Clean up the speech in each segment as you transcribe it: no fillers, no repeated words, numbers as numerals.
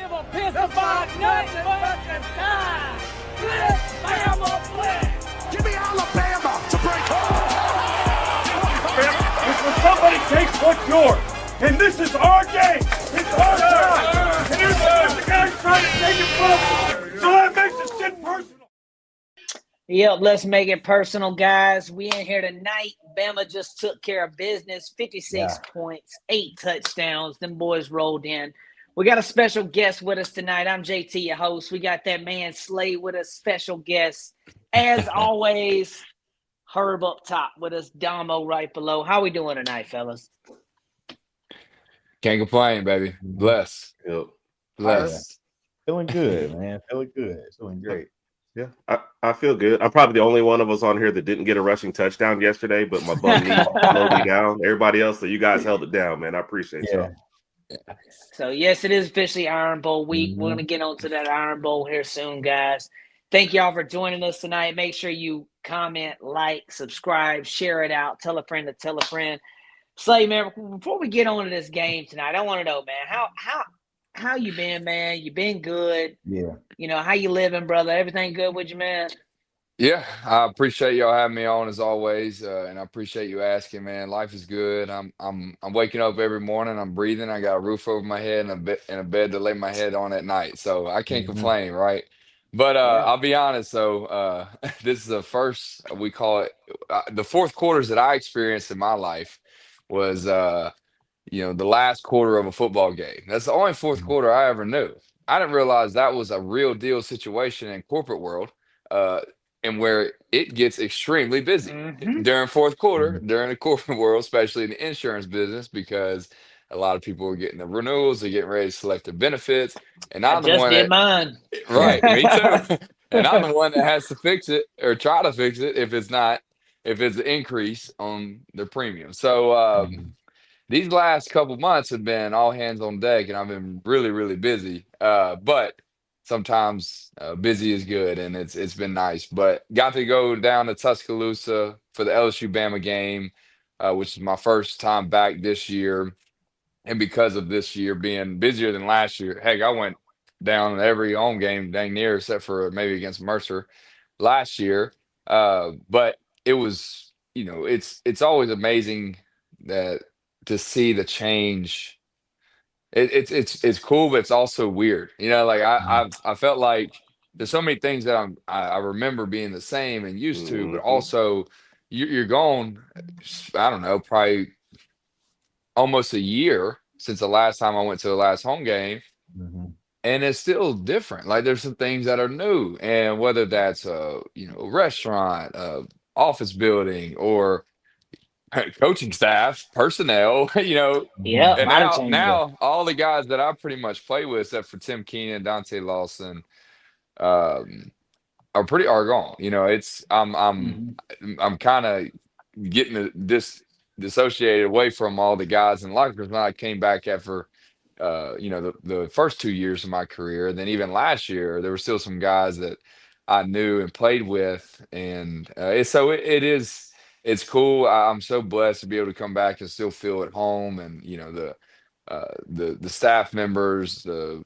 give a piss about nothing but the time. Blitz, Bama, blitz. Give me Alabama to break home. When somebody takes what's yours, and this is our game, it's our time. And here's the guy's trying to take it from us. So that makes this shit personal. Yep, let's make it personal, guys. We in here tonight. Bama just took care of business. 56 points, 8 touchdowns. Them boys rolled in. We got a special guest with us tonight. I'm JT, your host. We got that man Slade with us, special guest. As always, Herb up top with us, Domo right below. How we doing tonight, fellas? Can't complain, baby. Bless. Yep. Bless. Feeling good, man. Feeling good. Feeling great. Yeah, I feel good. I'm probably the only one of us on here that didn't get a rushing touchdown yesterday, but my bum knee slowed me down. Everybody else, so you guys held it down, man. I appreciate y'all. So, yes, it is officially Iron Bowl week. We're going to get on to that Iron Bowl here soon, guys. Thank y'all for joining us tonight. Make sure you comment, like, subscribe, share it out, tell a friend to tell a friend. Slade, man, before we get on to this game tonight, I want to know, man, how you been, man? You been good? Yeah. You know, how you living, brother? Everything good with you, man? Yeah, I appreciate y'all having me on as always, and I appreciate you asking, man. Life is good. I'm waking up every morning. I'm breathing. I got a roof over my head and a bed to lay my head on at night. So I can't complain, right? But I'll be honest. So this is the first, we call it the fourth quarters that I experienced in my life was the last quarter of a football game. That's the only fourth quarter I ever knew. I didn't realize that was a real deal situation in corporate world, and where it gets extremely busy during fourth quarter, during the corporate world, especially in the insurance business, because a lot of people are getting the renewals, they're getting ready to select their benefits, and I'm the one that mine. Right, me too. And I'm the one that has to fix it or try to fix it if it's an increase on their premium. So these last couple months have been all hands on deck, and I've been really, really busy. But sometimes busy is good, and it's been nice. But got to go down to Tuscaloosa for the LSU Bama game, which is my first time back this year. And because of this year being busier than last year, heck, I went down every home game dang near, except for maybe against Mercer last year. But it was, it's always amazing to see the change. It's cool, but it's also weird. I felt like there's so many things that I remember being the same and used to, but also you're gone, I don't know, probably almost a year since the last time I went to the last home game. And it's still different. Like there's some things that are new, and whether that's a restaurant, office building, or coaching staff, personnel, Yeah. And now all the guys that I pretty much play with, except for Tim Keenan, Dante Lawson, are gone. I'm kind of getting dissociated away from all the guys in the locker room when I came back after the first 2 years of my career. And then even last year, there were still some guys that I knew and played with, and it's cool. I'm so blessed to be able to come back and still feel at home, and the staff members, the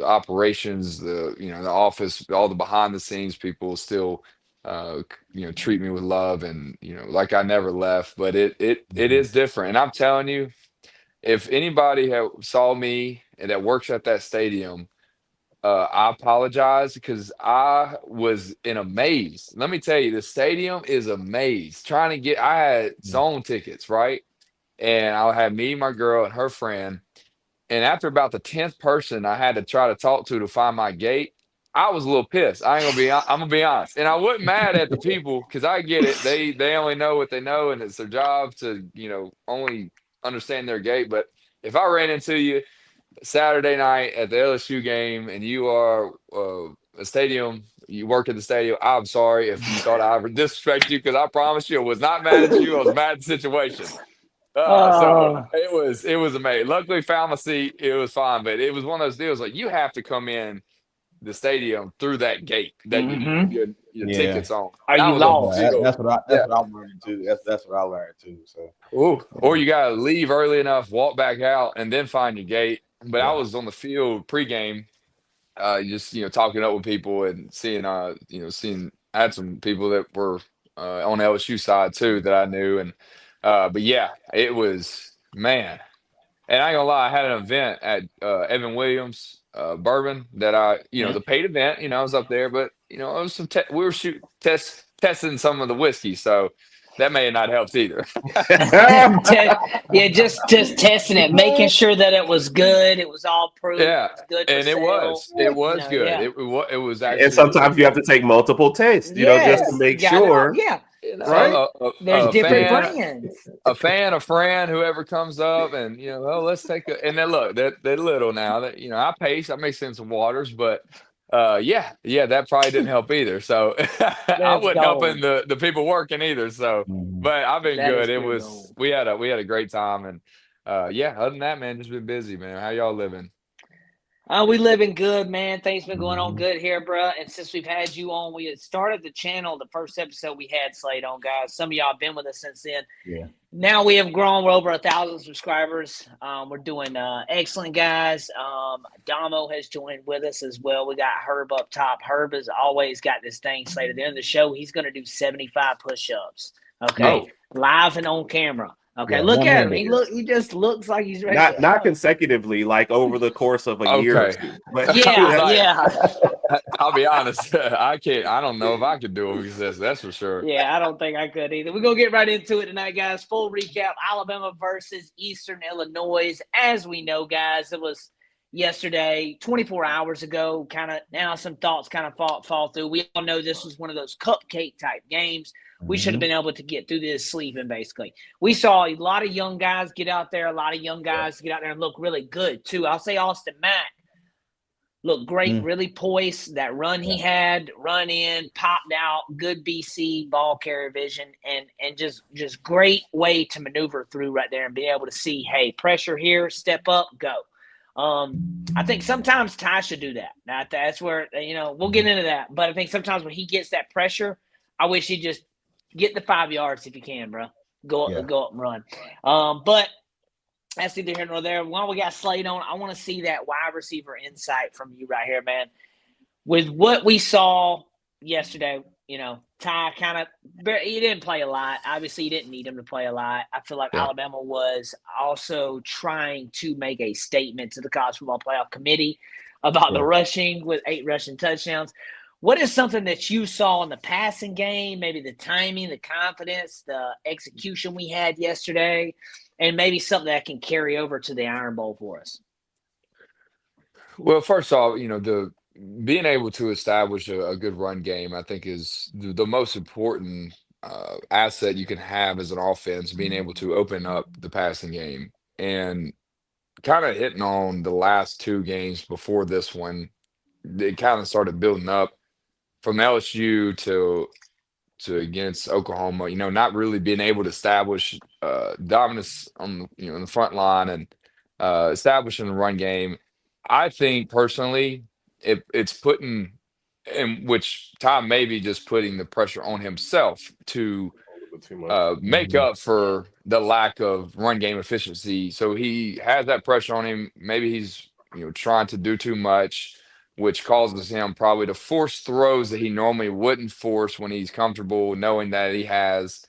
operations, the office, all the behind the scenes people still treat me with love, and like I never left. But it is different, and I'm telling you, if anybody saw me and that works at that stadium, I apologize, because I was in a maze. Let me tell you, the stadium is a maze. I had zone tickets, right? And I had me, my girl, and her friend. And after about the 10th person I had to try to talk to find my gate, I was a little pissed. I'm gonna be honest. And I wasn't mad at the people, because I get it. They only know what they know, and it's their job to, only understand their gate. But if I ran into you Saturday night at the LSU game, and you are a stadium, you work at the stadium, I'm sorry if you thought I would disrespect you, because I promise you I was not mad at you. I was mad at the situation. So it was amazing. Luckily found my seat. It was fine, but it was one of those deals like you have to come in the stadium through that gate that your tickets on. Are you lost? That's what I'm learning too. That's what I learned too. So, or you gotta leave early enough, walk back out, and then find your gate. But I was on the field pregame, just talking up with people and seeing seeing I had some people that were on LSU side too that I knew, and but yeah, it was, man. And I ain't gonna lie, I had an event at Evan Williams Bourbon that the paid event. I was up there, but it was we were testing some of the whiskey, so that may have not helped either. Yeah, just testing it, making sure that it was good. It was all proof. Yeah, It was good for and it sale. was good. Yeah. It was And actually sometimes you have to take multiple tastes, just to make sure. Yeah. Right? There's a different fan, brands. a friend, whoever comes up, and let's take a. And then look, they're little now. That I pace, I may send some waters, but yeah, that probably didn't help either. So I That's wasn't gold. helping the people working either. So, but I've been That is good. It pure was gold. we had a great time, and yeah. Other than that, man, just been busy, man. How y'all living? We living good, man. Things been going on good here, bro. And since we've had you on, we had started the channel. The first episode we had Slade on, guys. Some of y'all have been with us since then. Yeah. Now we have grown. We're over 1,000 subscribers. We're doing excellent, guys. Domo has joined with us as well. We got Herb up top. Herb has always got this thing slated. At the end of the show, he's going to do 75 push-ups. Okay, live and on camera. Okay, Yeah, look at him. minute. He just looks like he's ready. Not consecutively, like over the course of a year or two. But Yeah. I'll be honest. I don't know if I could do it. That's for sure. Yeah, I don't think I could either. We're going to get right into it tonight, guys. Full recap, Alabama versus Eastern Illinois. As we know, guys, it was yesterday, 24 hours ago. Kind of now some thoughts kind of fall through. We all know this was one of those cupcake-type games. We should have been able to get through this sleeping, basically. We saw a lot of young guys get out there, and look really good, too. I'll say Austin Mack looked great, really poised. That run he had, run in, popped out, good BC ball carrier vision, and just great way to maneuver through right there and be able to see, hey, pressure here, step up, go. I think sometimes Ty should do that. Now, that's where, we'll get into that. But I think sometimes when he gets that pressure, I wish he'd just get the 5 yards if you can, bro. Go up and run. But that's neither here nor there. While we got Slade on, I want to see that wide receiver insight from you right here, man. With what we saw yesterday, Ty he didn't play a lot. Obviously, you didn't need him to play a lot. I feel like Alabama was also trying to make a statement to the College Football Playoff Committee about the rushing with 8 rushing touchdowns. What is something that you saw in the passing game, maybe the timing, the confidence, the execution we had yesterday, and maybe something that can carry over to the Iron Bowl for us? Well, first off, the being able to establish a good run game, I think, is the most important asset you can have as an offense, being able to open up the passing game. And kind of hitting on the last 2 games before this one, it kind of started building up from LSU to against Oklahoma, not really being able to establish dominance on in the front line and establishing the run game. I think personally, it's putting, in which Tom may be just putting the pressure on himself to make up for the lack of run game efficiency. So he has that pressure on him. Maybe he's trying to do too much, which causes him probably to force throws that he normally wouldn't force when he's comfortable knowing that he has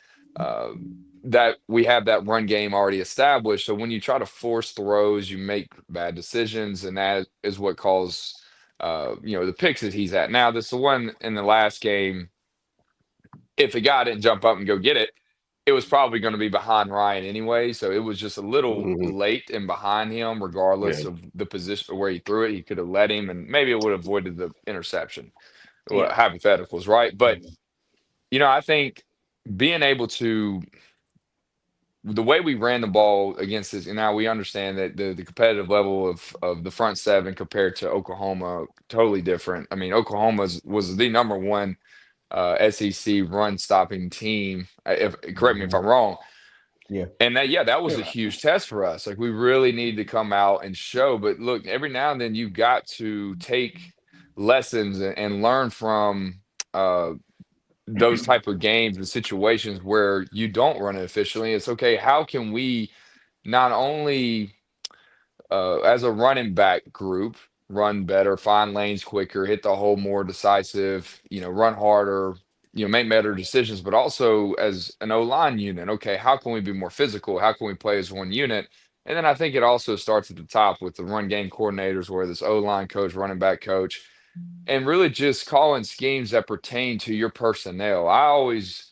that we have that run game already established. So when you try to force throws, you make bad decisions, and that is what caused the picks that he's at. Now, this is the one in the last game. If the guy didn't jump up and go get it, it was probably going to be behind Ryan anyway. So it was just a little late and behind him, regardless of the position where he threw it. He could have let him, and maybe it would have avoided the interception. Hypotheticals, right? But, I think being able to, the way we ran the ball against this, and now we understand that the competitive level of the front seven compared to Oklahoma, totally different. I mean, Oklahoma was the number one SEC run stopping team. Correct me if I'm wrong. Yeah. And that was a huge test for us. Like, we really need to come out and show. But look, every now and then you've got to take lessons and learn from those type of games and situations where you don't run it efficiently. It's okay. How can we not only as a running back group, run better, find lanes quicker, hit the hole more decisive, run harder, make better decisions, but also as an O-line unit. Okay, how can we be more physical? How can we play as one unit? And then I think it also starts at the top with the run game coordinators, where this O-line coach, running back coach, and really just calling schemes that pertain to your personnel. I always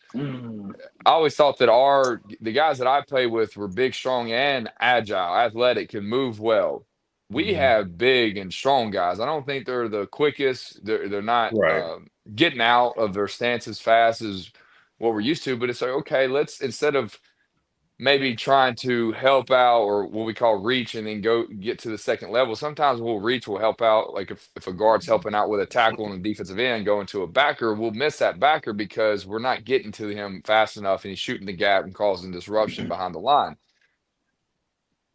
thought that the guys that I play with were big, strong, and agile, athletic, can move well. We have big and strong guys. I don't think they're the quickest. They're not Right. getting out of their stance as fast as what we're used to. But it's like, okay, let's, instead of maybe trying to help out, or what we call reach, and then go get to the second level. Sometimes we'll help out. Like if a guard's helping out with a tackle on the defensive end, going to a backer, we'll miss that backer because we're not getting to him fast enough, and he's shooting the gap and causing disruption behind the line.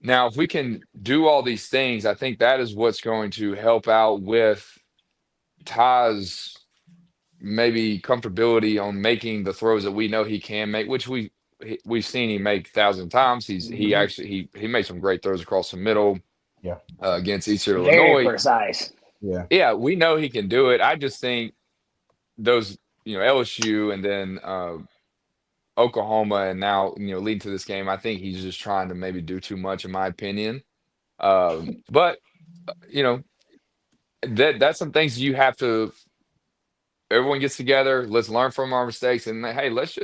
Now, if we can do all these things, I think that is what's going to help out with Ty's maybe comfortability on making the throws that we know he can make, which we've seen him make 1,000 times. He made some great throws across the middle. Yeah. Against Eastern Very Illinois. precise. Yeah, we know he can do it. I just think those, LSU and then Oklahoma, and now leading to this game, I think he's just trying to maybe do too much, in my opinion. But that's some things you have to. Everyone gets together. Let's learn from our mistakes, and hey, let's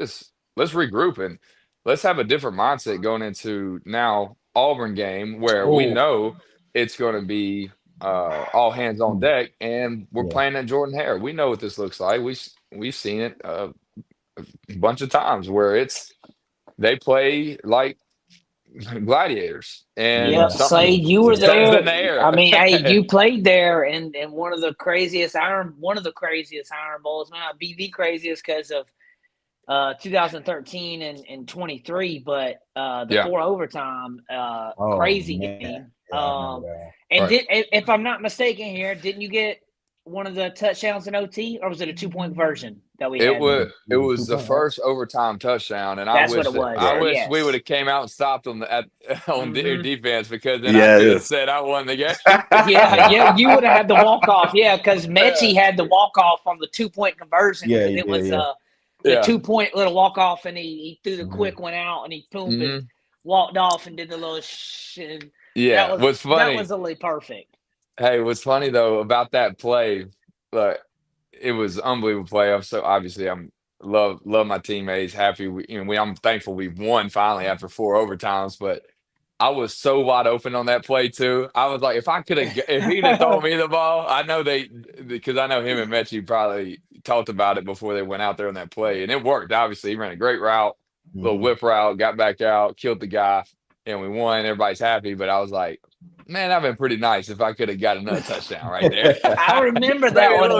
regroup and let's have a different mindset going into now Auburn game, where we know it's going to be all hands on deck, and we're playing at Jordan Hare. We know what this looks like. We've seen it a bunch of times where they play like gladiators, and Slade, you were something's there. in the air. I mean, hey, you played there, and one of the craziest Iron Bowls, might not be the craziest because of 2013 and 23, but the 4 overtime crazy game. And if I'm not mistaken here, didn't you get one of the touchdowns in OT, or was it a 2-point version that we had? It was the first overtime touchdown, and That's I wish what it was. I wish Yes. we would have came out and stopped on defense, because then Yeah, I could yeah. have said I won the game. Yeah, you would have had the walk off. Yeah, because Mechie had the walk off on the 2-point conversion. Yeah, it was the 2-point little walk off, and he threw the quick one out, and he and walked off and did the little shit. Yeah, what's funny? That was literally perfect. Hey, what's funny though about that play? Look, it was an unbelievable play. I'm love my teammates. Happy I'm thankful we won finally after 4 overtimes. But I was so wide open on that play too. I was like, if he'd have thrown me the ball, because I know him and Mechie probably talked about it before they went out there on that play, and it worked. Obviously, he ran a great route, little whip route, got back out, killed the guy, and we won. Everybody's happy. But I was like, man, that'd been pretty nice if I could have got another touchdown right there. I remember that one.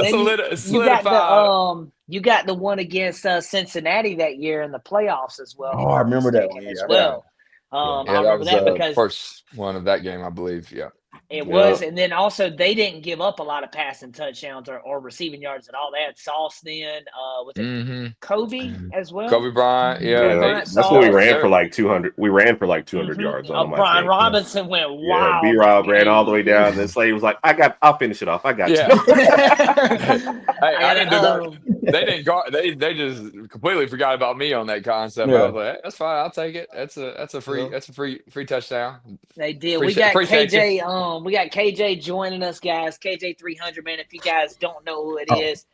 You got the one against Cincinnati that year in the playoffs as well. Oh, I remember that one as well. I remember that because first one of that game, I believe. Yeah. It was, and then also they didn't give up a lot of passing touchdowns or receiving yards at all. They had Sauce then, with Kobe as well. Kobe Bryant, that's when we ran for like 200. We ran for like 200 yards on Brian Robinson went wild. Yeah, B-Rob ran all the way down, and then Slade was like, "I'll finish it off. I got you." I didn't do they didn't guard. They just completely forgot about me on that concept. I was like, hey, that's fine. I'll take it. That's a free touchdown. They did. We got KJ. We got KJ joining us, guys. KJ 300, man. If you guys don't know who it is,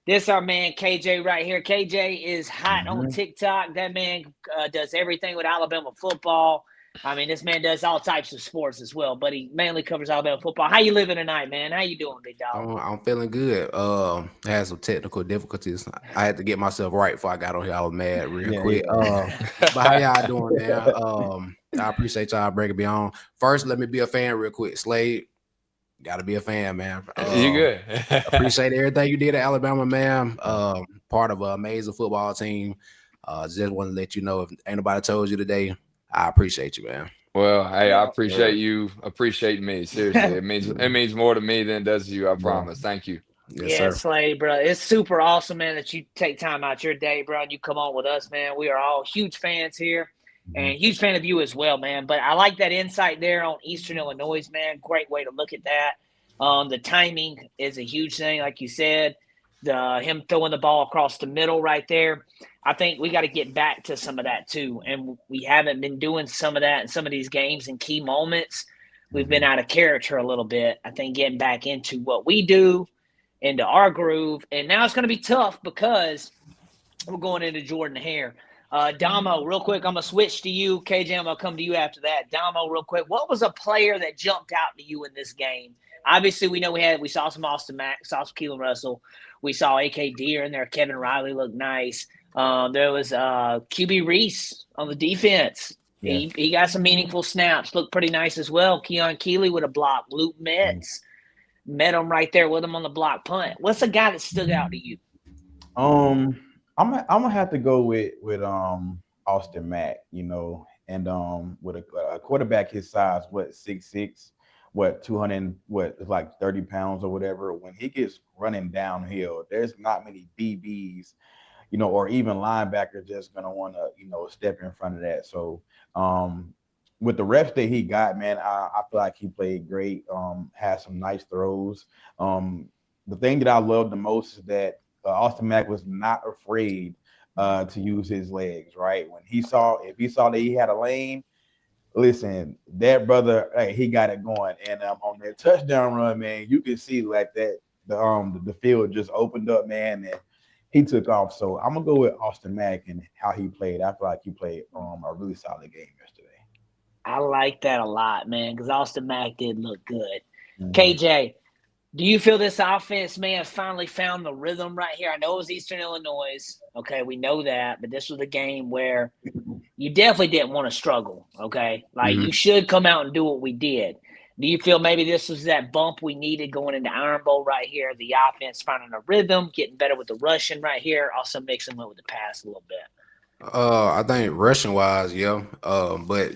this our man KJ right here. KJ is hot on TikTok. That man does everything with Alabama football. I mean, this man does all types of sports as well, but he mainly covers Alabama football. How you living tonight, man? How you doing, big dog? I'm feeling good. I had some technical difficulties. I had to get myself right before I got on here. I was mad real quick. But how y'all doing, man? I appreciate y'all bringing me on. First, let me be a fan real quick. Slade, got to be a fan, man. You good? Appreciate everything you did at Alabama, man. Part of an amazing football team. Just want to let you know, if anybody told you today, I appreciate you, man. Well, hey, I appreciate you appreciating me. Seriously, it means more to me than it does to you. I promise. Thank you. Yes, sir. Slade, bro. It's super awesome, man, that you take time out your day, bro, and you come on with us, man. We are all huge fans here. And huge fan of you as well, man. But I like that insight there on Eastern Illinois, man. Great way to look at that. The timing is a huge thing, like you said. Him throwing the ball across the middle right there. I think we got to get back to some of that too. And we haven't been doing some of that in some of these games in key moments. We've been out of character a little bit. I think getting back into what we do, into our groove. And now it's going to be tough because we're going into Jordan Hare. Domo, real quick, I'm going to switch to you. KJ, I'm going to come to you after that. Domo, real quick, what was a player that jumped out to you in this game? Obviously, we know we saw some Austin Mack, saw some Keelan Russell. We saw A.K. Deere in there. Kevin Riley looked nice. There was QB Reese on the defense. Yeah. He got some meaningful snaps. Looked pretty nice as well. Keon Keeley with a block. Luke Metz met him right there with him on the block punt. What's a guy that stood out to you? I'm gonna have to go with Austin Mack, and with a quarterback his size, 6'6", 200, like 30 pounds or whatever. When he gets running downhill, there's not many DBs, or even linebackers just gonna want to, step in front of that. So with the reps that he got, man, I feel like he played great. Had some nice throws. The thing that I love the most is that Austin Mack was not afraid to use his legs, right? If he saw that he had a lane, listen, that brother, hey, he got it going. And on that touchdown run, man, you can see like that the field just opened up, man, and he took off. So I'm gonna go with Austin Mack and how he played. I feel like he played a really solid game yesterday. I like that a lot, man, because Austin Mack did look good. KJ, do you feel this offense may have finally found the rhythm right here? I know it was Eastern Illinois. Okay, we know that. But this was a game where you definitely didn't want to struggle, okay? Like, you should come out and do what we did. Do you feel maybe this was that bump we needed going into Iron Bowl right here? The offense finding a rhythm, getting better with the rushing right here, also mixing with the pass a little bit. I think rushing-wise, yeah. But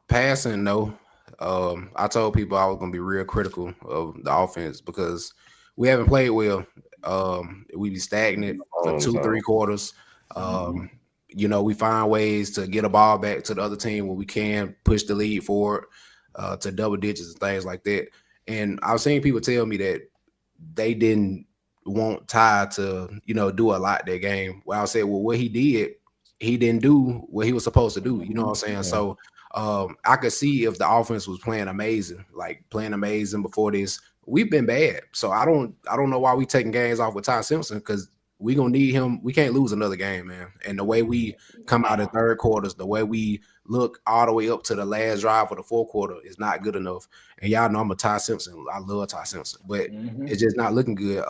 passing, no. I told people I was going to be real critical of the offense because we haven't played well. We be stagnant for 2-3 quarters. We find ways to get a ball back to the other team when we can push the lead forward to double digits and things like that. And I've seen people tell me that they didn't want Ty to, do a lot that game. Well, I said, well, what he did, he didn't do what he was supposed to do. You know what I'm saying? Yeah. So I could see if the offense was playing amazing before this. We've been bad. So I don't know why we taking games off with Ty Simpson, because we gonna need him. We can't lose another game, man. And the way we come out in third quarters, the way we look all the way up to the last drive of the fourth quarter is not good enough. And y'all know I'm a Ty Simpson. I love Ty Simpson, but it's just not looking good.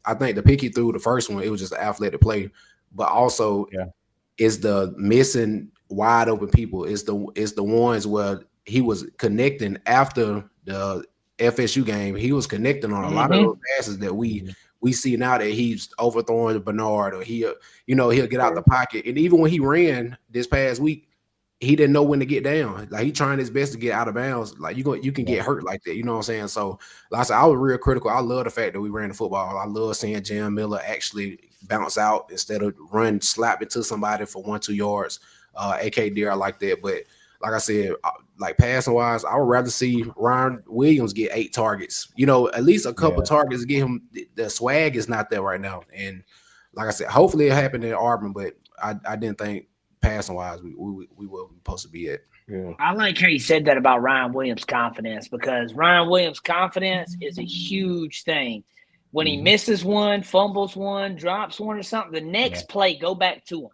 I think the pick he threw the first one, it was just an athletic play, but also it's the missing wide open people. It's the ones where he was connecting after the FSU game. He was connecting on a lot of those passes that we see now that he's overthrowing Bernard, or he'll get out the pocket. And even when he ran this past week, he didn't know when to get down. Like, he trying his best to get out of bounds. Like, you can get hurt like that. You know what I'm saying? So, like I said, I was real critical. I love the fact that we ran the football. I love seeing Jam Miller actually bounce out instead of slap into somebody for 1-2 yards. A.K. Deere, I like that. But like I said, like passing wise, I would rather see Ryan Williams get 8 targets. At least a couple targets to get him. The swag is not there right now. And like I said, hopefully it happened in Auburn, but I didn't think passing wise we were supposed to be at. Yeah. I like how you said that about Ryan Williams' confidence, because Ryan Williams' confidence is a huge thing. When he misses one, fumbles one, drops one or something, the next play, go back to him.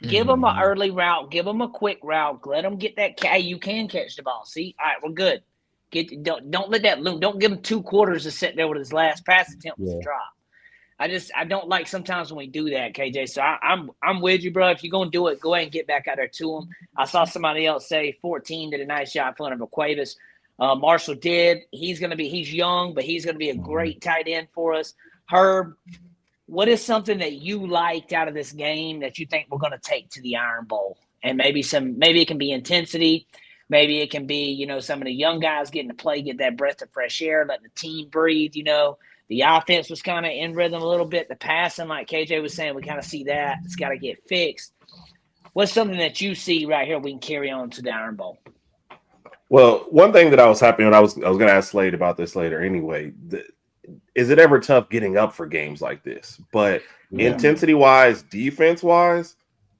Give him an early route. Give him a quick route. Let him get that. You can catch the ball. See? All right, we're good. Don't let that loom. Don't give him 2 quarters to sit there with his last pass attempt was a drop. I don't like sometimes when we do that, KJ. So I'm with you, bro. If you're gonna do it, go ahead and get back out there to him. I saw somebody else say 14 did a nice shot in front of Aquavis. Marshall did. He's young, but he's gonna be a great tight end for us. Herb, what is something that you liked out of this game that you think we're gonna take to the Iron Bowl? And maybe it can be intensity. Maybe it can be, some of the young guys getting to play, get that breath of fresh air, letting the team breathe, The offense was kind of in rhythm a little bit. The passing, like KJ was saying, we kind of see that. It's got to get fixed. what's something that you see right here we can carry on to the Iron Bowl? Well, one thing that I was happy when I was going to ask Slade about this later anyway. Is it ever tough getting up for games like this? But intensity wise, defense wise,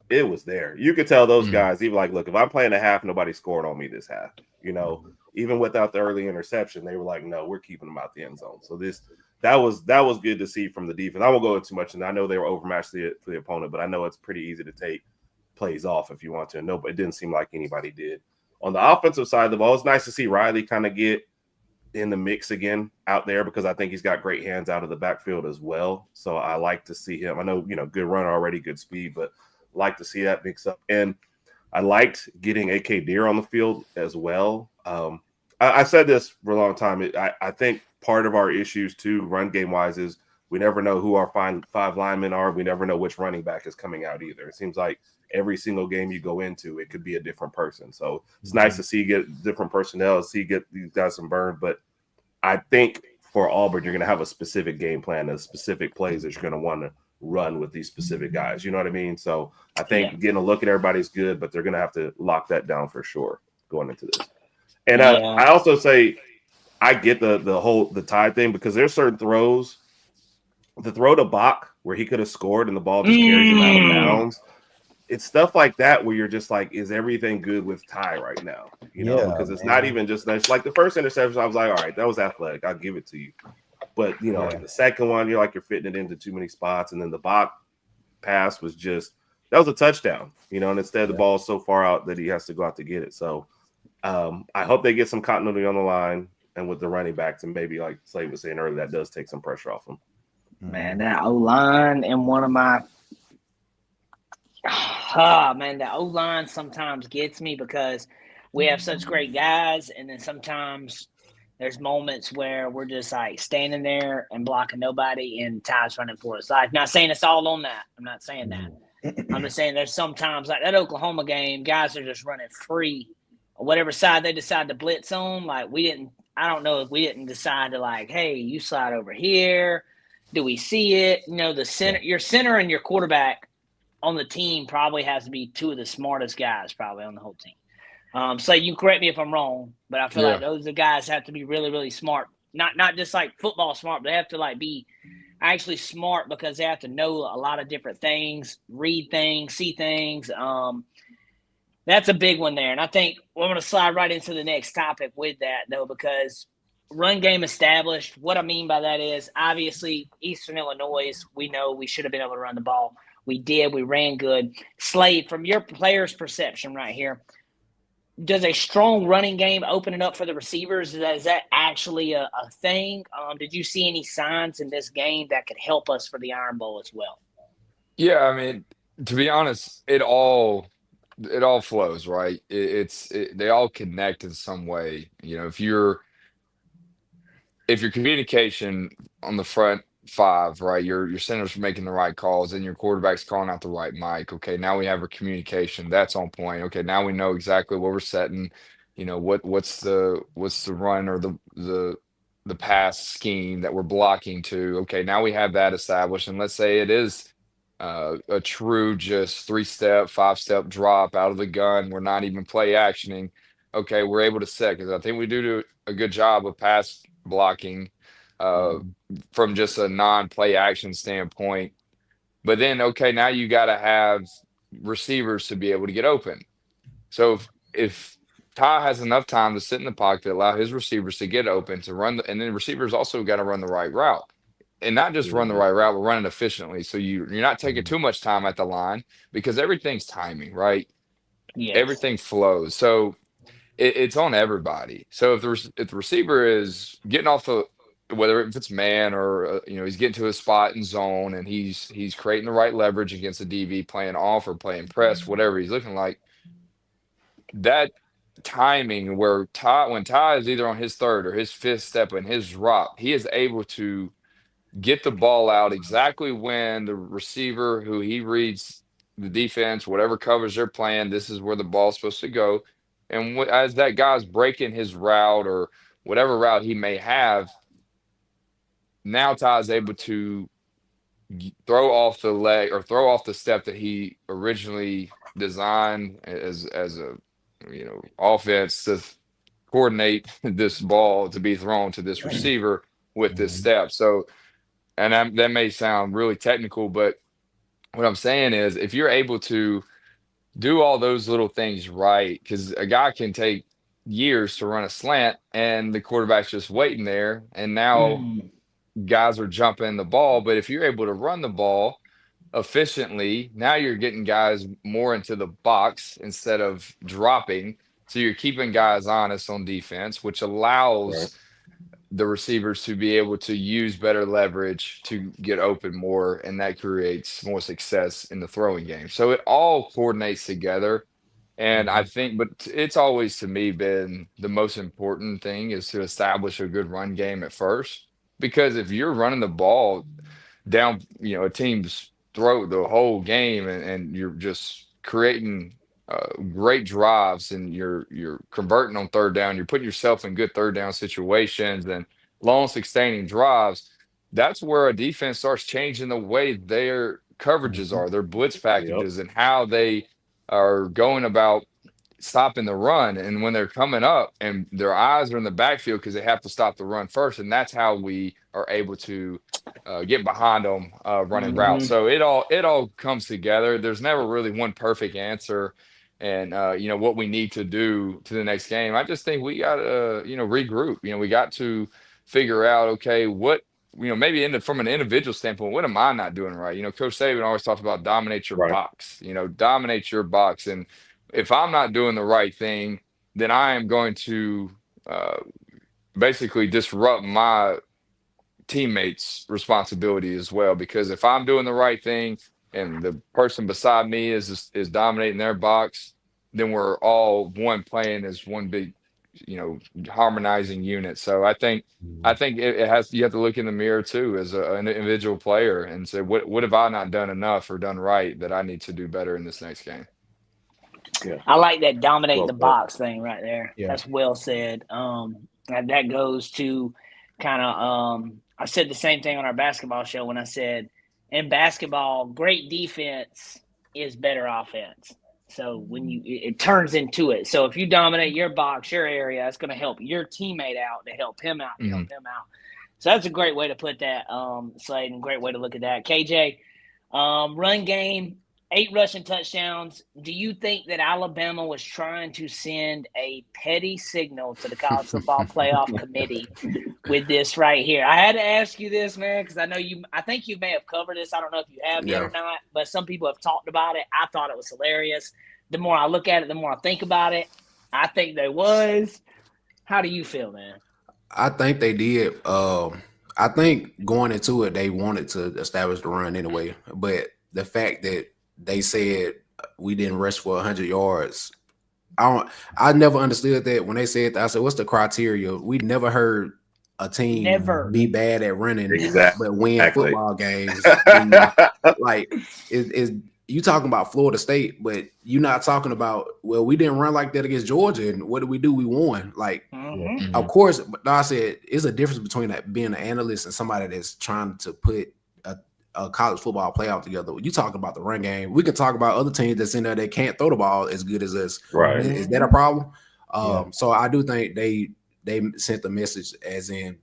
it was there. You could tell those guys, even like, look, if I'm playing a half, nobody scored on me this half. You know, even without the early interception, they were like, no, we're keeping them out the end zone. So that was good to see from the defense. I won't go into too much, and I know they were overmatched for the opponent, but I know it's pretty easy to take plays off if you want to. No, but it didn't seem like anybody did. On the offensive side of the ball, it's nice to see Riley kind of get in the mix again out there because I think he's got great hands out of the backfield as well. So I like to see him. I know, good runner already, good speed, but like to see that mix up. And I liked getting AK Deer on the field as well. I said this for a long time. I think part of our issues too, run game wise, is we never know who our five linemen are. We never know which running back is coming out either. It seems like every single game you go into, it could be a different person. So it's nice to see get different personnel, get these guys some burn. But I think for Auburn, you're going to have a specific game plan and specific plays that you're going to want to run with these specific guys. You know what I mean? So I think getting a look at everybody's good, but they're going to have to lock that down for sure going into this. And I also say I get the tie thing because there's certain throws. The throw to Bach where he could have scored and the ball just carried him out of bounds. It's stuff like that where you're just like, is everything good with Ty right now? You know, because it's not even just that. Like the first interception, I was like, all right, that was athletic. I'll give it to you. But, the second one, you're fitting it into too many spots. And then the Bach pass that was a touchdown, and instead the ball is so far out that he has to go out to get it. So I hope they get some continuity on the line and with the running backs. And maybe like Slade was saying earlier, that does take some pressure off them. Man, that O-line and one of my the O-line sometimes gets me because we have such great guys, and then sometimes there's moments where we're just like standing there and blocking nobody, and Ty's running for us. I'm not saying it's all on that. I'm not saying that. I'm just saying there's sometimes like that Oklahoma game, guys are just running free, whatever side they decide to blitz on. Like I don't know if we didn't decide to like, hey, you slide over here. Do we see it? The center, your center and your quarterback on the team probably has to be two of the smartest guys probably on the whole team. So you correct me if I'm wrong, but I feel like those guys have to be really, really smart. Not just like football smart, but they have to like be actually smart because they have to know a lot of different things, read things, see things. That's a big one there. And I think we're going to slide right into the next topic with that though, because run game established. What I mean by that is obviously Eastern Illinois, we know we should have been able to run the ball. We did. We ran good. Slade, from your player's perception right here, does a strong running game open it up for the receivers? Is that actually a thing? Did you see any signs in this game that could help us for the Iron Bowl as well? Yeah, I mean, to be honest, it all flows, right? They all connect in some way. If your communication on the front five, right, your centers are making the right calls and your quarterback's calling out the right mic. Okay, now we have our communication that's on point. Okay, now we know exactly what we're setting. What's the run or the pass scheme that we're blocking to. Okay, now we have that established, and let's say it is a true just 3-step, 5-step drop out of the gun. We're not even play actioning. Okay, we're able to set because I think we do a good job of pass blocking from just a non-play action standpoint. But then, okay, now you got to have receivers to be able to get open. So if Ty has enough time to sit in the pocket to allow his receivers to get open to run, and then receivers also got to run the right route. And not just run the right route, but run it efficiently. So you're not taking too much time at the line because everything's timing, right? Yes. Everything flows. So it's on everybody. So if the receiver is getting off whether if it's man or he's getting to his spot in zone and he's creating the right leverage against the DB, playing off or playing press, whatever he's looking like, that timing where when Ty is either on his third or his fifth step in his drop, he is able to get the ball out exactly when the receiver who he reads the defense, whatever covers they're playing, this is where the ball's supposed to go. And as that guy's breaking his route or whatever route he may have, now Ty's able to throw off the leg or throw off the step that he originally designed as a offense to coordinate this ball to be thrown to this receiver with this step. So, and that may sound really technical, but what I'm saying is if you're able to do all those little things right, because a guy can take years to run a slant and the quarterback's just waiting there, and now guys are jumping the ball. But if you're able to run the ball efficiently, now you're getting guys more into the box instead of dropping. So you're keeping guys honest on defense, which allows the receivers to be able to use better leverage to get open more, and that creates more success in the throwing game. So it all coordinates together. And I think, but it's always to me been the most important thing is to establish a good run game at first. Because if you're running the ball down, a team's throat the whole game, and you're just creating great drives, and you're converting on third down, you're putting yourself in good third down situations and long sustaining drives. That's where a defense starts changing the way their coverages are, their blitz packages, and how they are going about stopping the run. And when they're coming up and their eyes are in the backfield because they have to stop the run first, and that's how we are able to get behind them running routes. So it all comes together. There's never really one perfect answer. And what we need to do to the next game, I just think we got to regroup. We got to figure out, okay, what maybe from an individual standpoint, what am I not doing right? Coach Saban always talks about dominate your box. Dominate your box. And if I'm not doing the right thing, then I am going to basically disrupt my teammates' responsibility as well. Because if I'm doing the right thing and the person beside me is dominating their box, then we're all playing as one big, harmonizing unit. So I think it has, you have to look in the mirror too as an individual player and say, what have I not done enough or done right that I need to do better in this next game? Yeah. I like that dominate the box thing right there. Yeah. That's well said. That goes to kind of I said the same thing on our basketball show when I said in basketball, great defense is better offense. So when it turns into it. So if you dominate your box, your area, it's going to help your teammate out to help him out, help him out. So that's a great way to put that, Slade, and great way to look at that. KJ, run game, 8 rushing touchdowns. Do you think that Alabama was trying to send a petty signal to the College Football Playoff Committee with this right here? I had to ask you this, man, because I think you may have covered this. I don't know if you have yet or not, but some people have talked about it. I thought it was hilarious. The more I look at it, the more I think about it. I think there was. How do you feel, man? I think they did. I think going into it, they wanted to establish the run anyway. But the fact that they said we didn't rush for 100 yards, I never understood that. When they said that, I said, what's the criteria? We never heard a team be bad at running, but win football games. You talking about Florida State, but you're not talking about, well, we didn't run like that against Georgia, and what did we do? We won. Of course, but I said it's a difference between that being an analyst and somebody that's trying to put a college football playoff together. You talk about the run game. We can talk about other teams that's in there that can't throw the ball as good as us. Right? Is that a problem? So I do think they sent the message as in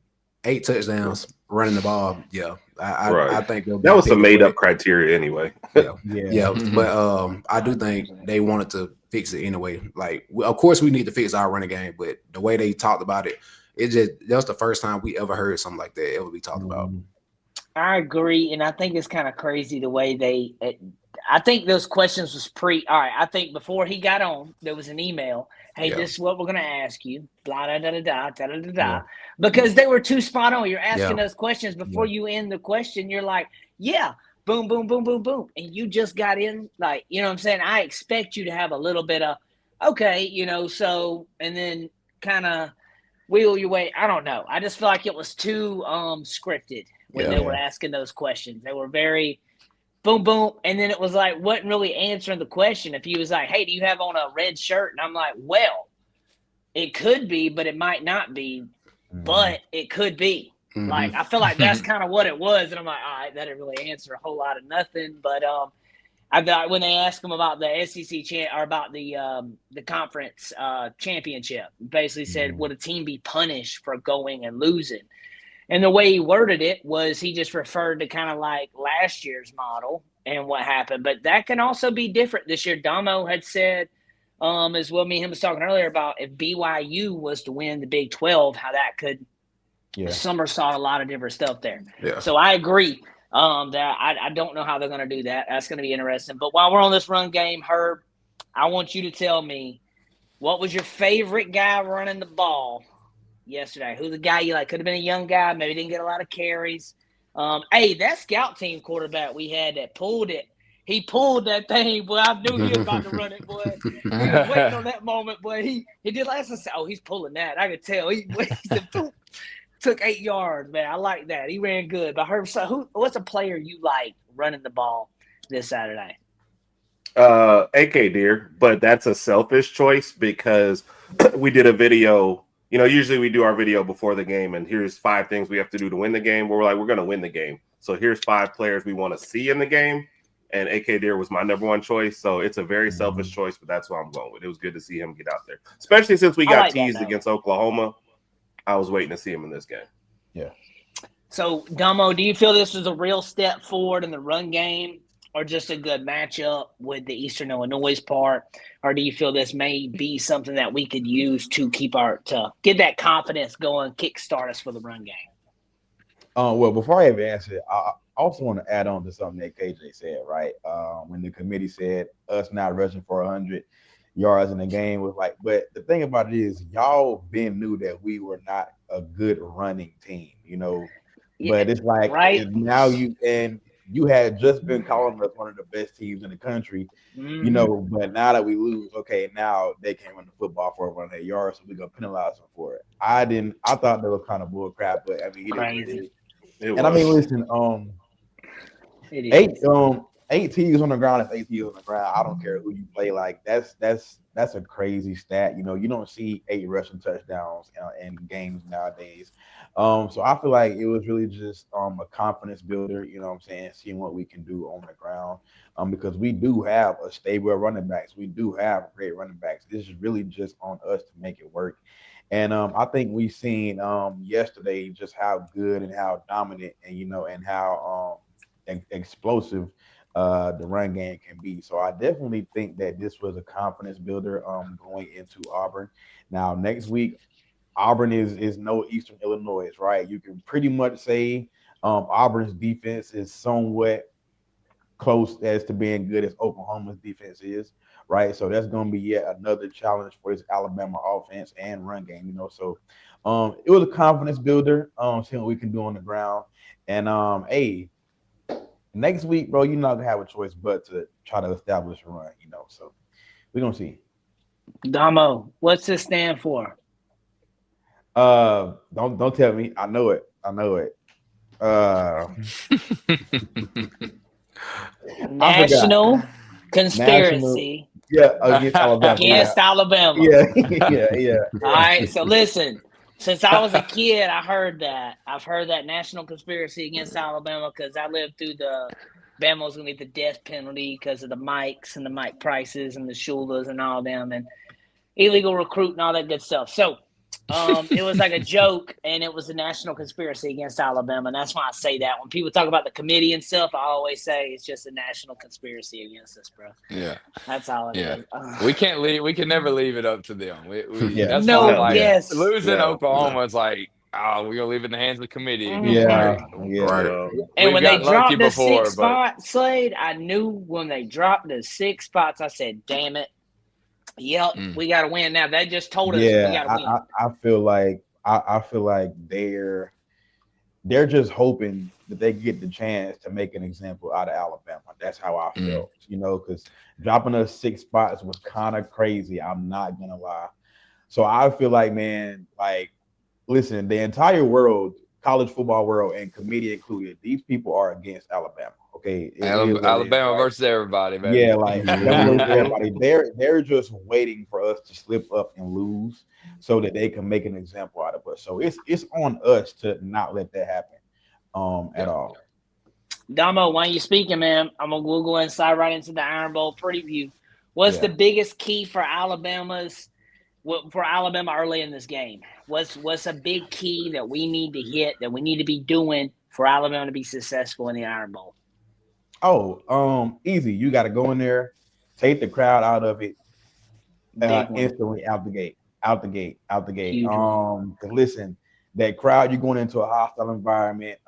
8 touchdowns running the ball. Yeah. I think that was some made up criteria anyway. But I do think they wanted to fix it anyway. Of course we need to fix our running game, but the way they talked about it, that was the first time we ever heard something like that ever be talked about. I agree, and I think it's kind of crazy the way I think those questions was all right, I think before he got on, there was an email. Hey, this is what we're going to ask you, blah, da, da, da, da, da, da, da, because they were too spot on. You're asking us questions before you end the question. You're like, boom, boom, boom, boom, boom. And you just got in, you know what I'm saying? I expect you to have a little bit of, okay, so, and then kind of wheel your way. I don't know. I just feel like it was too scripted when they were asking those questions. They were very boom, boom. And then it was like, wasn't really answering the question. If he was like, hey, do you have on a red shirt? And I'm like, well, it could be, but it might not be, but it could be. I feel like that's kind of what it was. And I'm like, all right, that didn't really answer a whole lot of nothing. But I thought when they asked him about the SEC or about the conference championship, basically said, "Would a team be punished for going and losing?" And the way he worded it was he just referred to kind of like last year's model and what happened. But that can also be different this year. Domo had said, as well, me and him was talking earlier about if BYU was to win the Big 12, how that could somersault a lot of different stuff there. Yeah. So I agree that I don't know how they're going to do that. That's going to be interesting. But while we're on this run game, Herb, I want you to tell me, what was your favorite guy running the ball yesterday? Who's the guy you like? Could have been a young guy, maybe didn't get a lot of carries. Hey, that scout team quarterback we had that pulled it. He pulled that thing, boy. I knew he was about to run it, boy. We was waiting on that moment, boy. He did last time. Oh, he's pulling that. I could tell. He took 8 yards, man. I like that. He ran good. But Herb, so what's a player you like running the ball this Saturday? AK Deer, but that's a selfish choice because we did a video. You know, usually we do our video before the game, and here's 5 things we have to do to win the game. We're like, we're going to win the game. So here's 5 players we want to see in the game. And AK Deer was my number 1 choice. So it's a very selfish choice, but that's what I'm going with. It was good to see him get out there, especially since we got teased against Oklahoma. I was waiting to see him in this game. Yeah. So, Domo, do you feel this was a real step forward in the run game, or just a good matchup with the Eastern Illinois part? Or do you feel this may be something that we could use to to get that confidence going, kickstart us for the run game? Well, before I even answer it, I also want to add on to something that KJ said, right? When the committee said us not rushing for 100 yards in the game was like, but the thing about it is y'all been knew that we were not a good running team, you know. Yeah, but it's like now you had just been calling us one of the best teams in the country, you know, but now that we lose, okay, now they can't run the football for 100 yards, so we're gonna penalize them for it. I thought that was kind of bull crap, but I mean, crazy. I mean, listen, 8 TDs on the ground is 8 TDs on the ground. I don't care who you play. Like that's a crazy stat. You know, you don't see 8 rushing touchdowns in games nowadays. So I feel like it was really just a confidence builder. You know what I'm saying? Seeing what we can do on the ground. Because we do have a stable of running backs. We do have great running backs. This is really just on us to make it work. And I think we've seen yesterday just how good and how dominant and, you know, and how explosive the run game can be. So I definitely think that this was a confidence builder going into Auburn. Now, next week, Auburn is no Eastern Illinois, right? You can pretty much say Auburn's defense is somewhat close as to being good as Oklahoma's defense is, right? So that's going to be yet another challenge for this Alabama offense and run game, you know. So it was a confidence builder, seeing what we can do on the ground. And hey, next week, bro, you're not gonna have a choice but to try to establish a run, you know. So we're gonna see. Domo, what's this stand for? Don't tell me. I know it. National Conspiracy. Against Alabama. Against Alabama. Yeah. All right, so listen. Since I was a kid, I heard that. I've heard that national conspiracy against Alabama because I lived through the Bama was going to get the death penalty because of the Mikes and the Mike Prices and the Shulas and all them and illegal recruit and all that good stuff. So it was like a joke, and it was a national conspiracy against Alabama. And that's why I say that. When people talk about the committee and stuff, I always say it's just a national conspiracy against us, bro. Yeah. That's all it is. We can't leave. We can never leave it up to them. That's losing Oklahoma is like, we're going to leave it in the hands of the committee. Right. And when they dropped the 6 spot, Slade, I knew when they dropped the 6 spots, I said, damn it. Yep, we got to win now. They just told us we got to win. I feel like they're just hoping that they get the chance to make an example out of Alabama. That's how I felt, you know, because dropping us 6 spots was kind of crazy. I'm not gonna lie. So I feel like, man, like, listen, the entire world, college football world, and committee included, these people are against Alabama. Okay, Alabama versus everybody, man. Yeah, like everybody. They're just waiting for us to slip up and lose so that they can make an example out of us. So it's on us to not let that happen at all. Damo, while you speaking, man, we'll go inside right into the Iron Bowl preview. What's the biggest key for Alabama early in this game? What's a big key that we need to hit, that we need to be doing for Alabama to be successful in the Iron Bowl? Easy. You got to go in there, take the crowd out of it, instantly out the gate. Listen, that crowd, you're going into a hostile environment.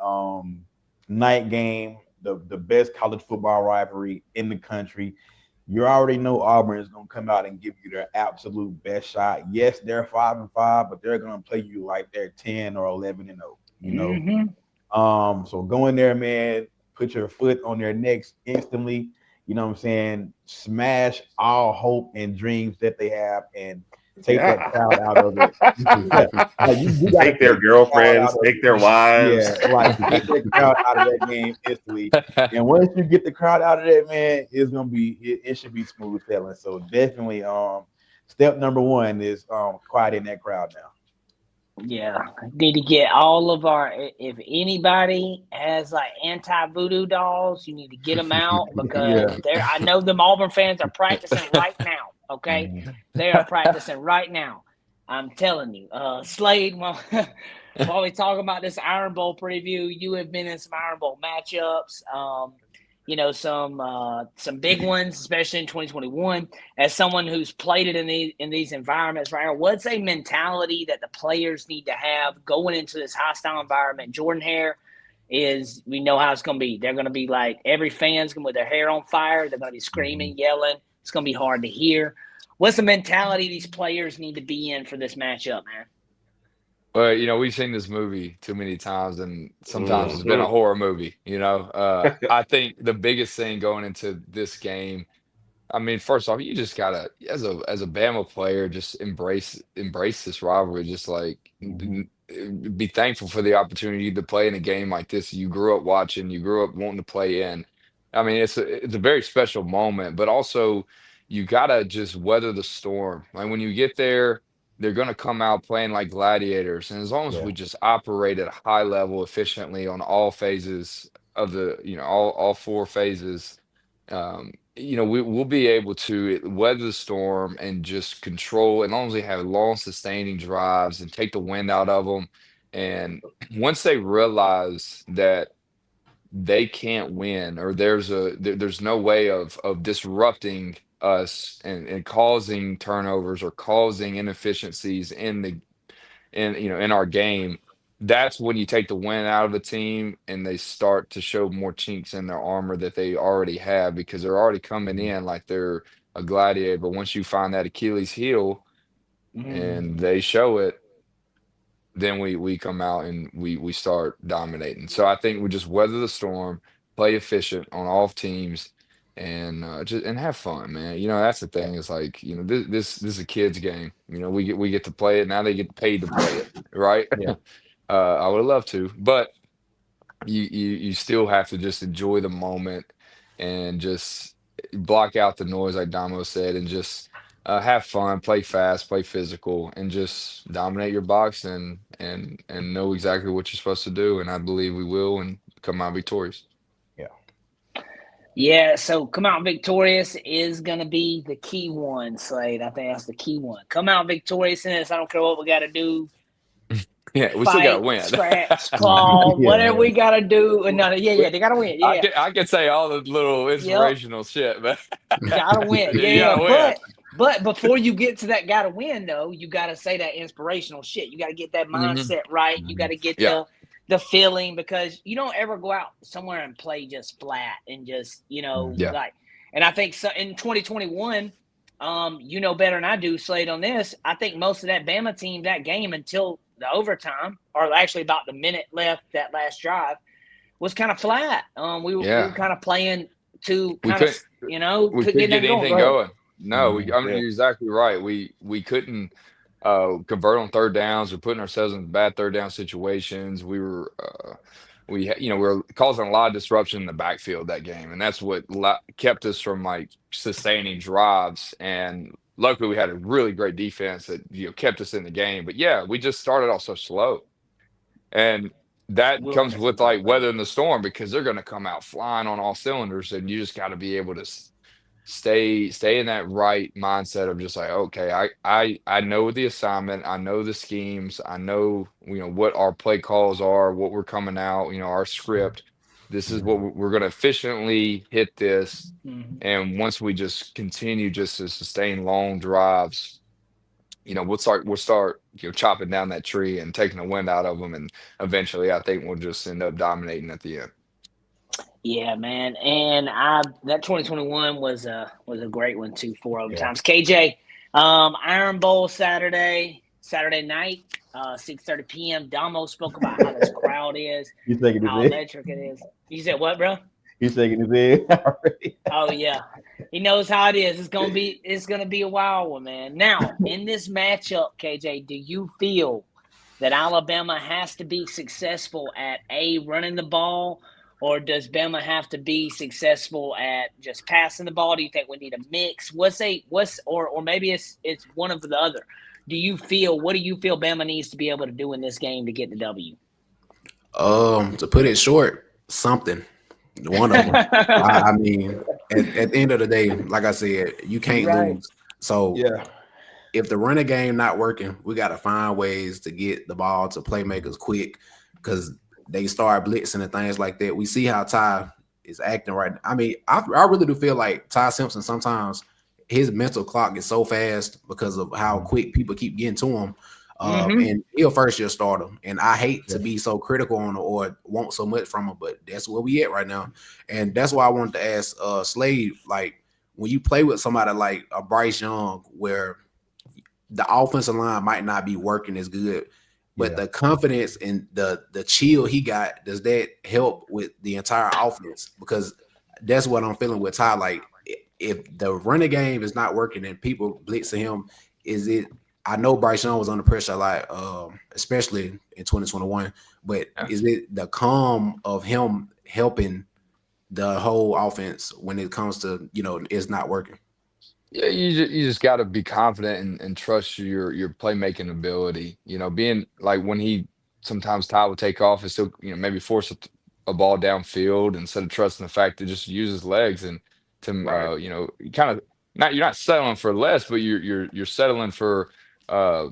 Night game, the best college football rivalry in the country. You already know Auburn is going to come out and give you their absolute best shot. Yes, they're 5-5, but they're going to play you like they're 10 or 11-0. You know, so go in there, man. Put your foot on their necks instantly. You know what I'm saying? Smash all hope and dreams that they have, and take that crowd out of it. You take their girlfriends, take their wives. Yeah, take the crowd out of that game instantly. And once you get the crowd out of that, man, it's gonna be it should be smooth sailing. So definitely, step number one is quieting that crowd down. Yeah, need to get all of our. If anybody has like anti-voodoo dolls, you need to get them out because I know them Auburn fans are practicing right now. Okay, they are practicing right now. I'm telling you, Slade. While we talk about this Iron Bowl preview, you have been in some Iron Bowl matchups. Some big ones, especially in 2021. As someone who's played it in these environments, right? What's a mentality that the players need to have going into this hostile environment? Jordan Hare we know how it's going to be. They're going to be like every fan's going to with their hair on fire. They're going to be screaming, yelling. It's going to be hard to hear. What's the mentality these players need to be in for this matchup, man? Well, we've seen this movie too many times, and sometimes it's been a horror movie. I think the biggest thing going into this game, I mean, first off, you just gotta, as a Bama player, just embrace this rivalry. Just like be thankful for the opportunity to play in a game like this. You grew up watching, you grew up wanting to play in. I mean, it's a very special moment, but also you gotta just weather the storm. Like when you get there, they're going to come out playing like gladiators. And as long as we just operate at a high level efficiently on all phases of all four phases, we'll be able to weather the storm and just control, as long as we have long sustaining drives and take the wind out of them. And once they realize that they can't win, or there's no way of disrupting us and causing turnovers or causing inefficiencies in our game, that's when you take the win out of the team and they start to show more chinks in their armor that they already have, because they're already coming in like they're a gladiator. But once you find that Achilles heel and they show it, then we come out and we start dominating. So I think we just weather the storm, play efficient on all teams, and just have fun, man. That's the thing. It's like, this is a kid's game. We get to play it now. They get paid to play it, right? I would love to, but you still have to just enjoy the moment and just block out the noise, like Damo said, and just have fun, play fast, play physical, and just dominate your box and know exactly what you're supposed to do. And I believe we will, and come out victorious. Yeah, so come out victorious is going to be the key one, Slade. I think that's the key one. Come out victorious in this. I don't care what we got to do. Yeah, we still got to win. Scratch, claw, whatever we got to do. They got to win. Yeah. I could say all the little inspirational shit, but got to win. Yeah. But before you get to that got to win, though, you got to say that inspirational shit. You got to get that mindset right. You got to get the feeling, because you don't ever go out somewhere and play just flat and just, like. And I think so in 2021, better than I do, Slade, on this. I think most of that Bama team, that game until the overtime, or actually about the minute left, that last drive, was kind of flat. We were kind of playing to kind of, we couldn't get anything going. No, you're exactly right. We couldn't convert on third downs. We're putting ourselves in bad third down situations. We were causing a lot of disruption in the backfield that game, and that's what kept us from like sustaining drives. And luckily, we had a really great defense that kept us in the game. But we just started off so slow, and that We'll comes miss with him. like weathering the storm because they're going to come out flying on all cylinders, and you just got to be able to stay in that right mindset of just like, okay, I know the assignment, I know the schemes, I know what our play calls are, what we're coming out, our script. This is what we're going to efficiently hit this, Mhm. and once we just continue just to sustain long drives, we'll start chopping down that tree and taking the wind out of them, and eventually I think we'll just end up dominating at the end. Yeah, man, and that 2021 was a great one too. 4 Yeah. overtimes. KJ, Iron Bowl Saturday night, 6:30 p.m. Domo spoke about how this crowd is, You thinking how his head? electric it is. You said what, bro? He's shaking his head already. Oh yeah, he knows how it is. It's gonna be a wild one, man. Now in this matchup, KJ, do you feel that Alabama has to be successful at running the ball, or does Bama have to be successful at just passing the ball? Do you think we need a mix? Or maybe it's one of the other? What do you feel Bama needs to be able to do in this game to get the W? To put it short, something. One of them. I mean, at the end of the day, like I said, you can't Right. lose. So Yeah. if the running game not working, we got to find ways to get the ball to playmakers quick because they start blitzing and things like that. We see how Ty is acting right now. I mean, I really do feel like Ty Simpson sometimes his mental clock gets so fast because of how quick people keep getting to him. And he'll first year starter. And I hate to be so critical on him or want so much from him, but that's where we at right now. And that's why I wanted to ask Slade, like when you play with somebody like a Bryce Young, where the offensive line might not be working as good, but the confidence and the chill he got, does that help with the entire offense? Because that's what I'm feeling with Ty. Like if the running game is not working and people blitzing him, is it? I know Bryce Young was under pressure a lot, especially in 2021. But is it the calm of him helping the whole offense when it comes to it's not working? Yeah, you just got to be confident and trust your playmaking ability. Being like when he sometimes Ty would take off and still maybe force a ball downfield instead of trusting the fact to just use his legs and to you kind of you're not settling for less, but you're settling for a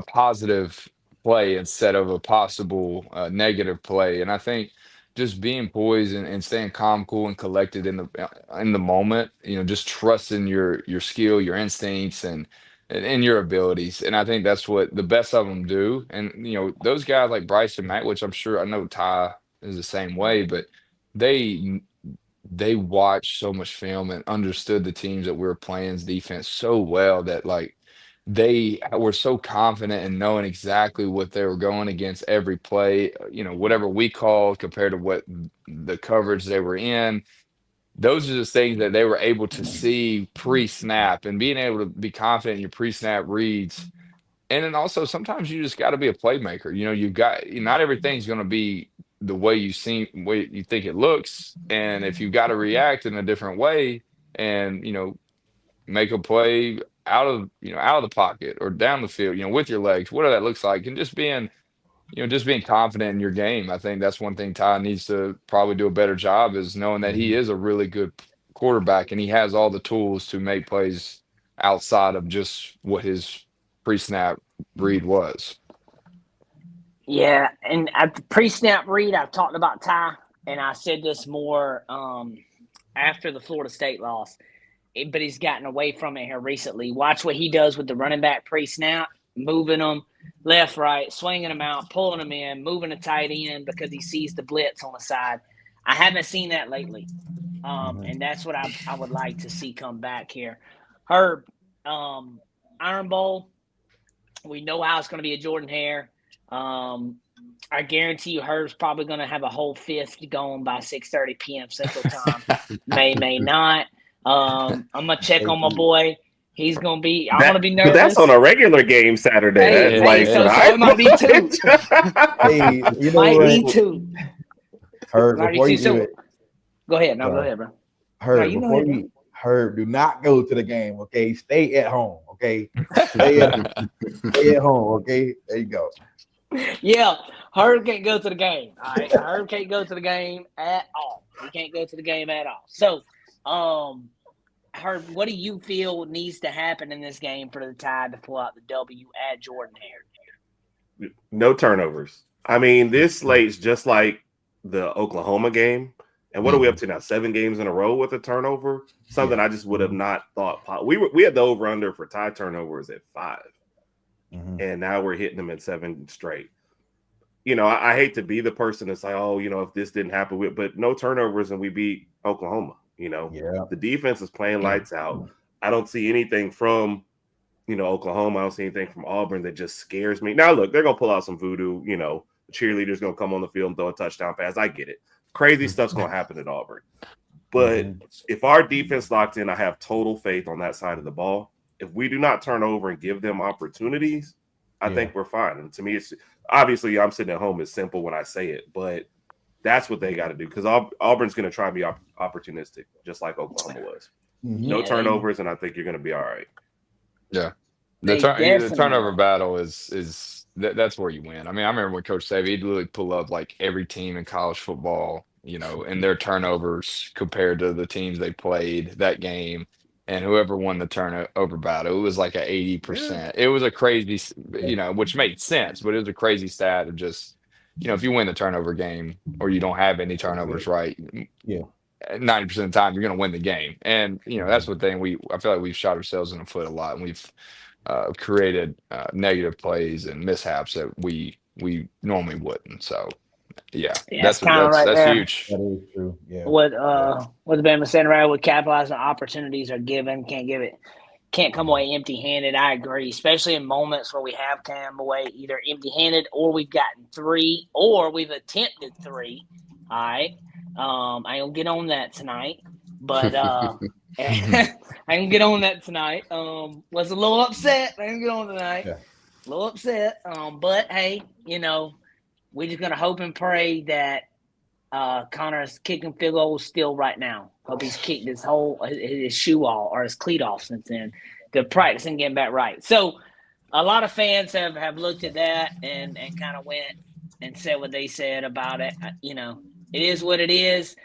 positive play instead of a possible negative play. And I think just being poised and staying calm, cool, and collected in the moment, just trusting your skill, your instincts, and your abilities. And I think that's what the best of them do. And those guys like Bryce and Matt, which I know Ty is the same way, but they watched so much film and understood the teams that we were playing's defense so well that like they were so confident in knowing exactly what they were going against every play, whatever we called compared to what the coverage they were in. Those are just things that they were able to see pre-snap, and being able to be confident in your pre-snap reads. And then also sometimes you just got to be a playmaker. You've got not everything's going to be the way you think it looks, and if you've got to react in a different way and make a play out of the pocket or down the field, with your legs, whatever that looks like, and just being confident in your game. I think that's one thing Ty needs to probably do a better job, is knowing that he is a really good quarterback and he has all the tools to make plays outside of just what his pre-snap read was. Yeah, and at the pre-snap read, I've talked about Ty, and I said this more after the Florida State loss, but he's gotten away from it here recently. Watch what he does with the running back pre-snap, moving them left, right, swinging them out, pulling them in, moving the tight end because he sees the blitz on the side. I haven't seen that lately, and that's what I would like to see come back here. Herb, Iron Bowl, we know how it's going to be a Jordan Hare. I guarantee you Herb's probably going to have a whole fifth going by 6:30 p.m. Central Time. may not. I'm going to check on my boy. He's going to be – I'm going to be nervous. But that's on a regular game Saturday. So it might be two. Might be two. Herb, before you do it. Go ahead. No, go ahead, bro. Herb, do not go to the game, okay? Stay at home, okay? Stay at home, okay? There you go. Yeah, Herb can't go to the game. All right, Herb can't go to the game at all. He can't go to the game at all. So, Herb, what do you feel needs to happen in this game for the Tide to pull out the W at Jordan-Hare? No turnovers. I mean, this slate's just like the Oklahoma game. And what are we up to now? 7 games in a row with a turnover? Something I just would have not thought. We had the over-under for Tide turnovers at 5. And now we're hitting them at 7 straight. You know, I hate to be the person to say, oh, you know, if this didn't happen, but no turnovers and we beat Oklahoma. You know, the defense is playing lights out. I don't see anything from, you know, Oklahoma. I don't see anything from Auburn that just scares me. Now, look, they're going to pull out some voodoo. You know, the cheerleader's going to come on the field and throw a touchdown pass. I get it. Crazy stuff's going to happen at Auburn. But if our defense locked in, I have total faith on that side of the ball. If we do not turn over and give them opportunities, I think we're fine. And to me, it's obviously I'm sitting at home. It's simple when I say it, but that's what they got to do because Auburn's going to try to be opportunistic, just like Oklahoma was. No turnovers, and I think you're going to be all right. Yeah, the turnover battle is that's where you win. I mean, I remember when Coach Savy, he'd literally pull up like every team in college football, you know, and their turnovers compared to the teams they played that game, and whoever won the turnover battle, it was like an 80%. It was a crazy, you know, which made sense, but it was a crazy stat of just. You know, if you win the turnover game or you don't have any turnovers, right? 90% of the time you're going to win the game, and you know that's the thing. I feel like we've shot ourselves in the foot a lot, and we've created negative plays and mishaps that we normally wouldn't. So, that's huge. That is true. Yeah. What the Bama saying, right? What capitalizing opportunities are given, can't come away empty-handed. I agree, especially in moments where we have come away either empty-handed or we've gotten 3 or we've attempted 3. All right. I ain't gonna get on that tonight, but I ain't gonna get on that tonight. Was a little upset. I ain't gonna get on tonight. A little upset. But hey, you know, we're just gonna hope and pray that Connor is kicking field goals still right now. Hope he's kicked his shoe off or his cleat off since then. To practice and getting back right. So a lot of fans have looked at that and kind of went and said what they said about it. You know, it is what it is.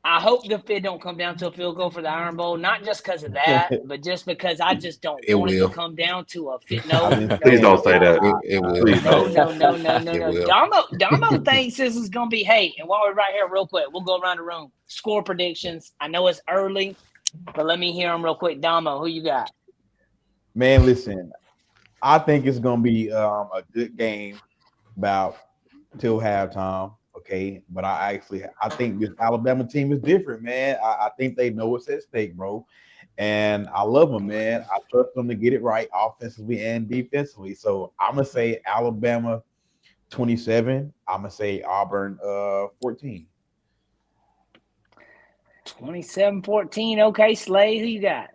I hope the fit don't come down to a field goal for the Iron Bowl, not just because of that, but just because I just don't want it to come down to a fit. No, please don't say that. It will. No. Domo thinks this is going to be, hey, and while we're right here real quick, we'll go around the room. Score predictions. I know it's early, but let me hear them real quick. Domo, who you got? Man, listen, I think it's going to be a good game about till halftime. Okay, but I think this Alabama team is different, man. I think they know what's at stake, bro. And I love them, man. I trust them to get it right offensively and defensively. So I'm going to say Alabama 27. I'm going to say Auburn 14. 27-14. Okay, Slade, who you got?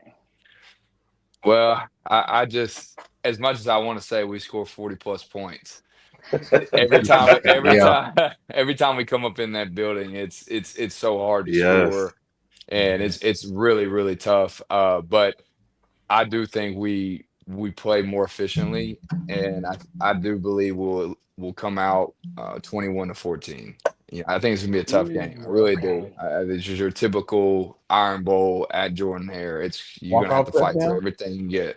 Well, I just, as much as I want to say we score 40+ points, every time we come up in that building, it's so hard to score, and it's really, really tough. But I do think we play more efficiently, and I do believe we'll come out 21-14. Yeah, I think it's gonna be a tough game. I really do. This is your typical Iron Bowl at Jordan-Hare. You're gonna have to fight for everything you get.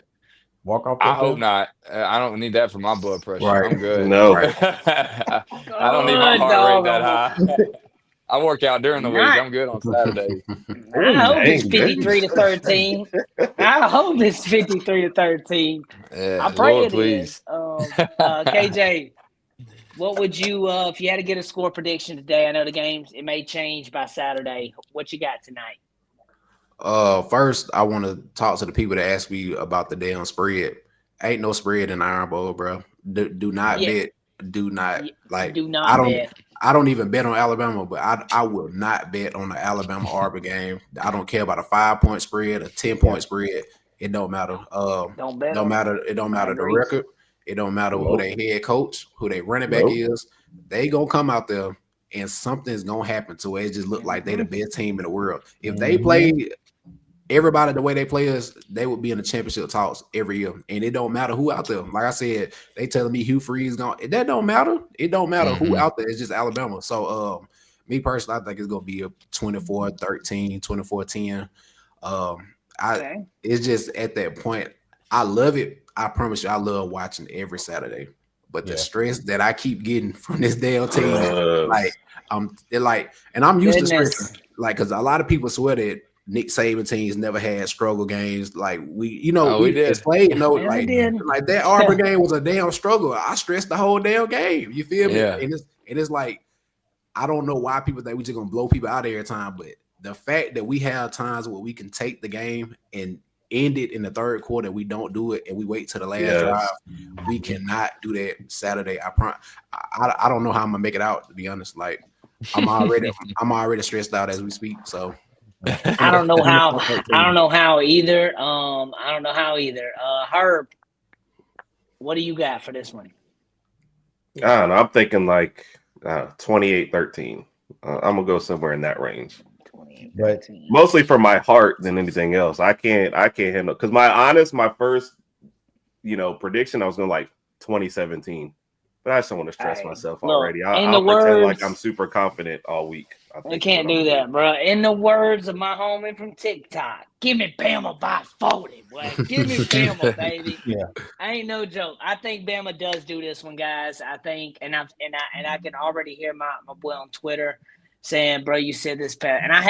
Walk off. I hope not. I don't need that for my blood pressure. Right. I'm good. No. I don't need my heart rate that high. I work out during the week. I'm good on Saturday. I hope it's 53-13. I hope it's 53-13. Yeah, I pray Lord, it please. is. KJ, what would you, if you had to get a score prediction today? I know the games, it may change by Saturday. What you got tonight? First, I want to talk to the people that ask me about the damn spread. Ain't no spread in Iron Bowl, bro. Do not bet. Do not bet. I don't even bet on Alabama, but I will not bet on the Alabama Auburn game. I don't care about a 5-point spread, a 10-point spread. It don't matter. Don't bet. It don't matter the record. It don't matter who their head coach, who their running back is. They gonna come out there and something's gonna happen to it. It just look like they the best team in the world. If they play everybody, the way they play us, they would be in the championship talks every year. And it don't matter who out there. Like I said, they telling me Hugh Freeze gone. That don't matter. It don't matter who out there. It's just Alabama. So me personally, I think it's gonna be a 24-13, 24-10. It's just at that point, I love it. I promise you, I love watching every Saturday. But the stress that I keep getting from this damn team, and I'm used to stress, like, because a lot of people swear that Nick Saban teams never had struggle games. Like we did. Slade, like that Auburn game was a damn struggle. I stressed the whole damn game. You feel me? Yeah. And it's like, I don't know why people think we just gonna blow people out every time, but the fact that we have times where we can take the game and end it in the third quarter, we don't do it, and we wait till the last drive. We cannot do that Saturday. I don't know how I'm gonna make it out, to be honest. Like I'm already stressed out as we speak. So I don't know how. I don't know how either. Herb, what do you got for this one? I don't know. I'm thinking like 28-13. I'm gonna go somewhere in that range. But mostly for my heart than anything else. I can't handle, because my first prediction, I was going like 2017, but I just don't want to stress myself already. I'll pretend like I'm super confident all week. We can't do that, bro. In the words of my homie from TikTok, give me Bama by 40, boy. Give me Bama, baby. Yeah, I ain't no joke. I think Bama does do this one, guys. I think, and I can already hear my boy on Twitter saying, bro, you said this past, and I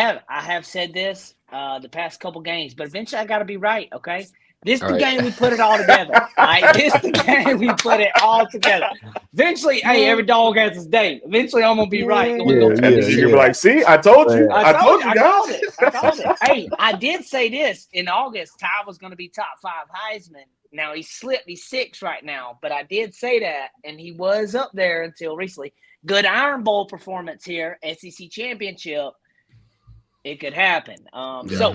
have said this the past couple games, but eventually I got to be right, okay? This the game we put it all together. Right? This the game we put it all together. Eventually, hey, every dog has his day. Eventually, I'm gonna be right. You're like, see, I told you. I told you guys. I told it. Hey, I did say this in August. Ty was gonna be top 5 Heisman. Now he slipped. He's 6 right now, but I did say that, and he was up there until recently. Good Iron Bowl performance here, SEC championship. It could happen. So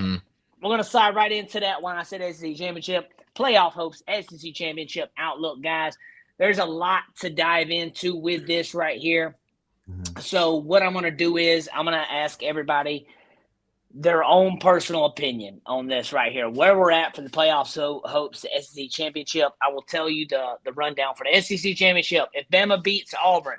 we're going to slide right into that one. I said SEC championship, playoff hopes, SEC championship outlook, guys. There's a lot to dive into with this right here. So what I'm going to do is I'm going to ask everybody their own personal opinion on this right here. Where we're at for the playoff hopes, the SEC championship. I will tell you the rundown for the SEC championship. If Bama beats Auburn,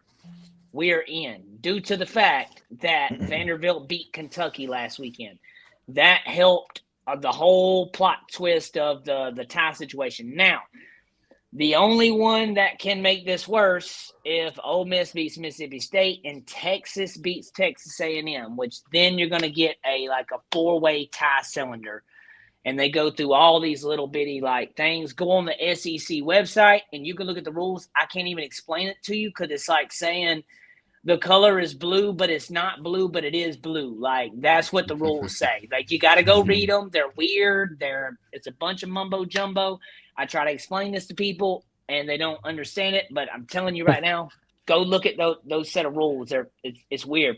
we are in, due to the fact that Vanderbilt beat Kentucky last weekend. That helped the whole plot twist of the tie situation. Now, the only one that can make this worse if Ole Miss beats Mississippi State and Texas beats Texas A&M, which then you're going to get a 4-way tie cylinder. And they go through all these little bitty things. Go on the SEC website and you can look at the rules. I can't even explain it to you because it's like saying the color is blue, but it's not blue, but it is blue. That's what the rules say. You got to go read them. They're weird. It's a bunch of mumbo jumbo. I try to explain this to people and they don't understand it, but I'm telling you right now, go look at those set of rules. It's weird.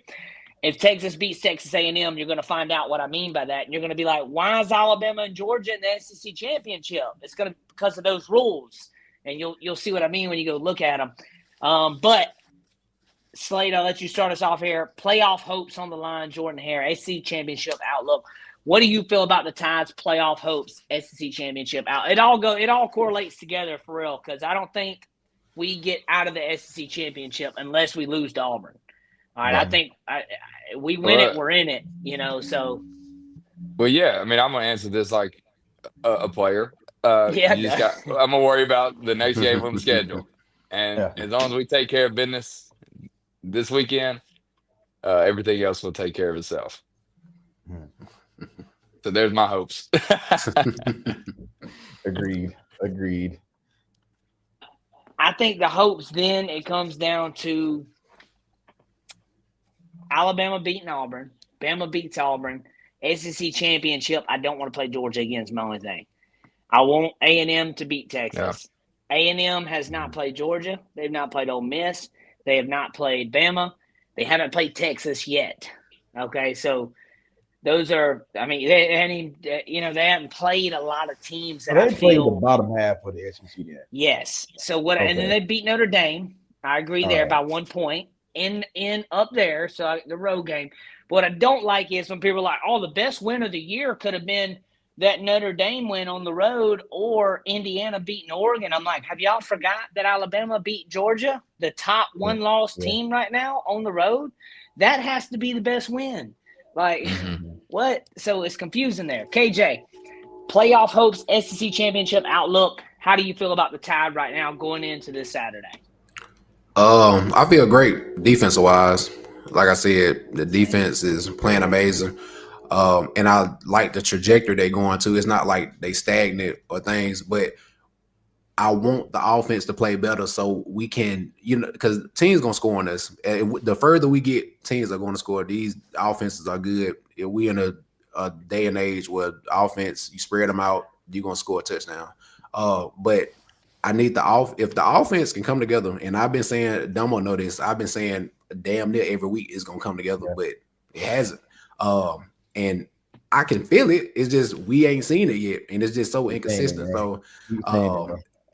If Texas beats Texas A&M, you're going to find out what I mean by that. And you're going to be like, why is Alabama and Georgia in the SEC championship? It's going to be because of those rules. And you'll see what I mean when you go look at them. But Slade, I'll let you start us off here. Playoff hopes on the line, Jordan Hare, SEC championship outlook. What do you feel about the Tide's playoff hopes, SEC championship out? It all correlates together for real, because I don't think we get out of the SEC championship unless we lose to Auburn. All right, I think we win it, we're in it, so. Well, yeah, I mean, I'm going to answer this like a player. I'm going to worry about the next game on the schedule. And as long as we take care of business this weekend, everything else will take care of itself. So there's my hopes. Agreed. I think the hopes then it comes down to Alabama beating Auburn, Bama beats Auburn, SEC championship. I don't want to play Georgia again is my only thing. I want A&M to beat Texas. Yeah. A&M has not played Georgia. They've not played Ole Miss. They have not played Bama. They haven't played Texas yet. Okay, so those are. I mean, they haven't played a lot of teams that they played the bottom half of the SEC. Then. Yes. So what? Okay. And then they beat Notre Dame. I agree there by 1 point in up there. So the road game. But what I don't like is when people are like, "Oh, the best win of the year could have been that Notre Dame win on the road or Indiana beating Oregon. I'm like, have y'all forgot that Alabama beat Georgia, the top one-loss team right now on the road? That has to be the best win. Like, what? So it's confusing there. KJ, playoff hopes, SEC championship outlook. How do you feel about the Tide right now going into this Saturday? I feel great defensive wise. Like I said, the defense is playing amazing. And I like the trajectory they're going to. It's not like they stagnant or things, but I want the offense to play better so we can, because teams going to score on us. The further we get, teams are going to score. These offenses are good. If we in a day and age where offense, you spread them out, you're going to score a touchdown. But I need if the offense can come together, and I've been saying, Domo know this, I've been saying damn near every week it's going to come together, but it hasn't. And I can feel it. It's just we ain't seen it yet, and it's just so inconsistent. So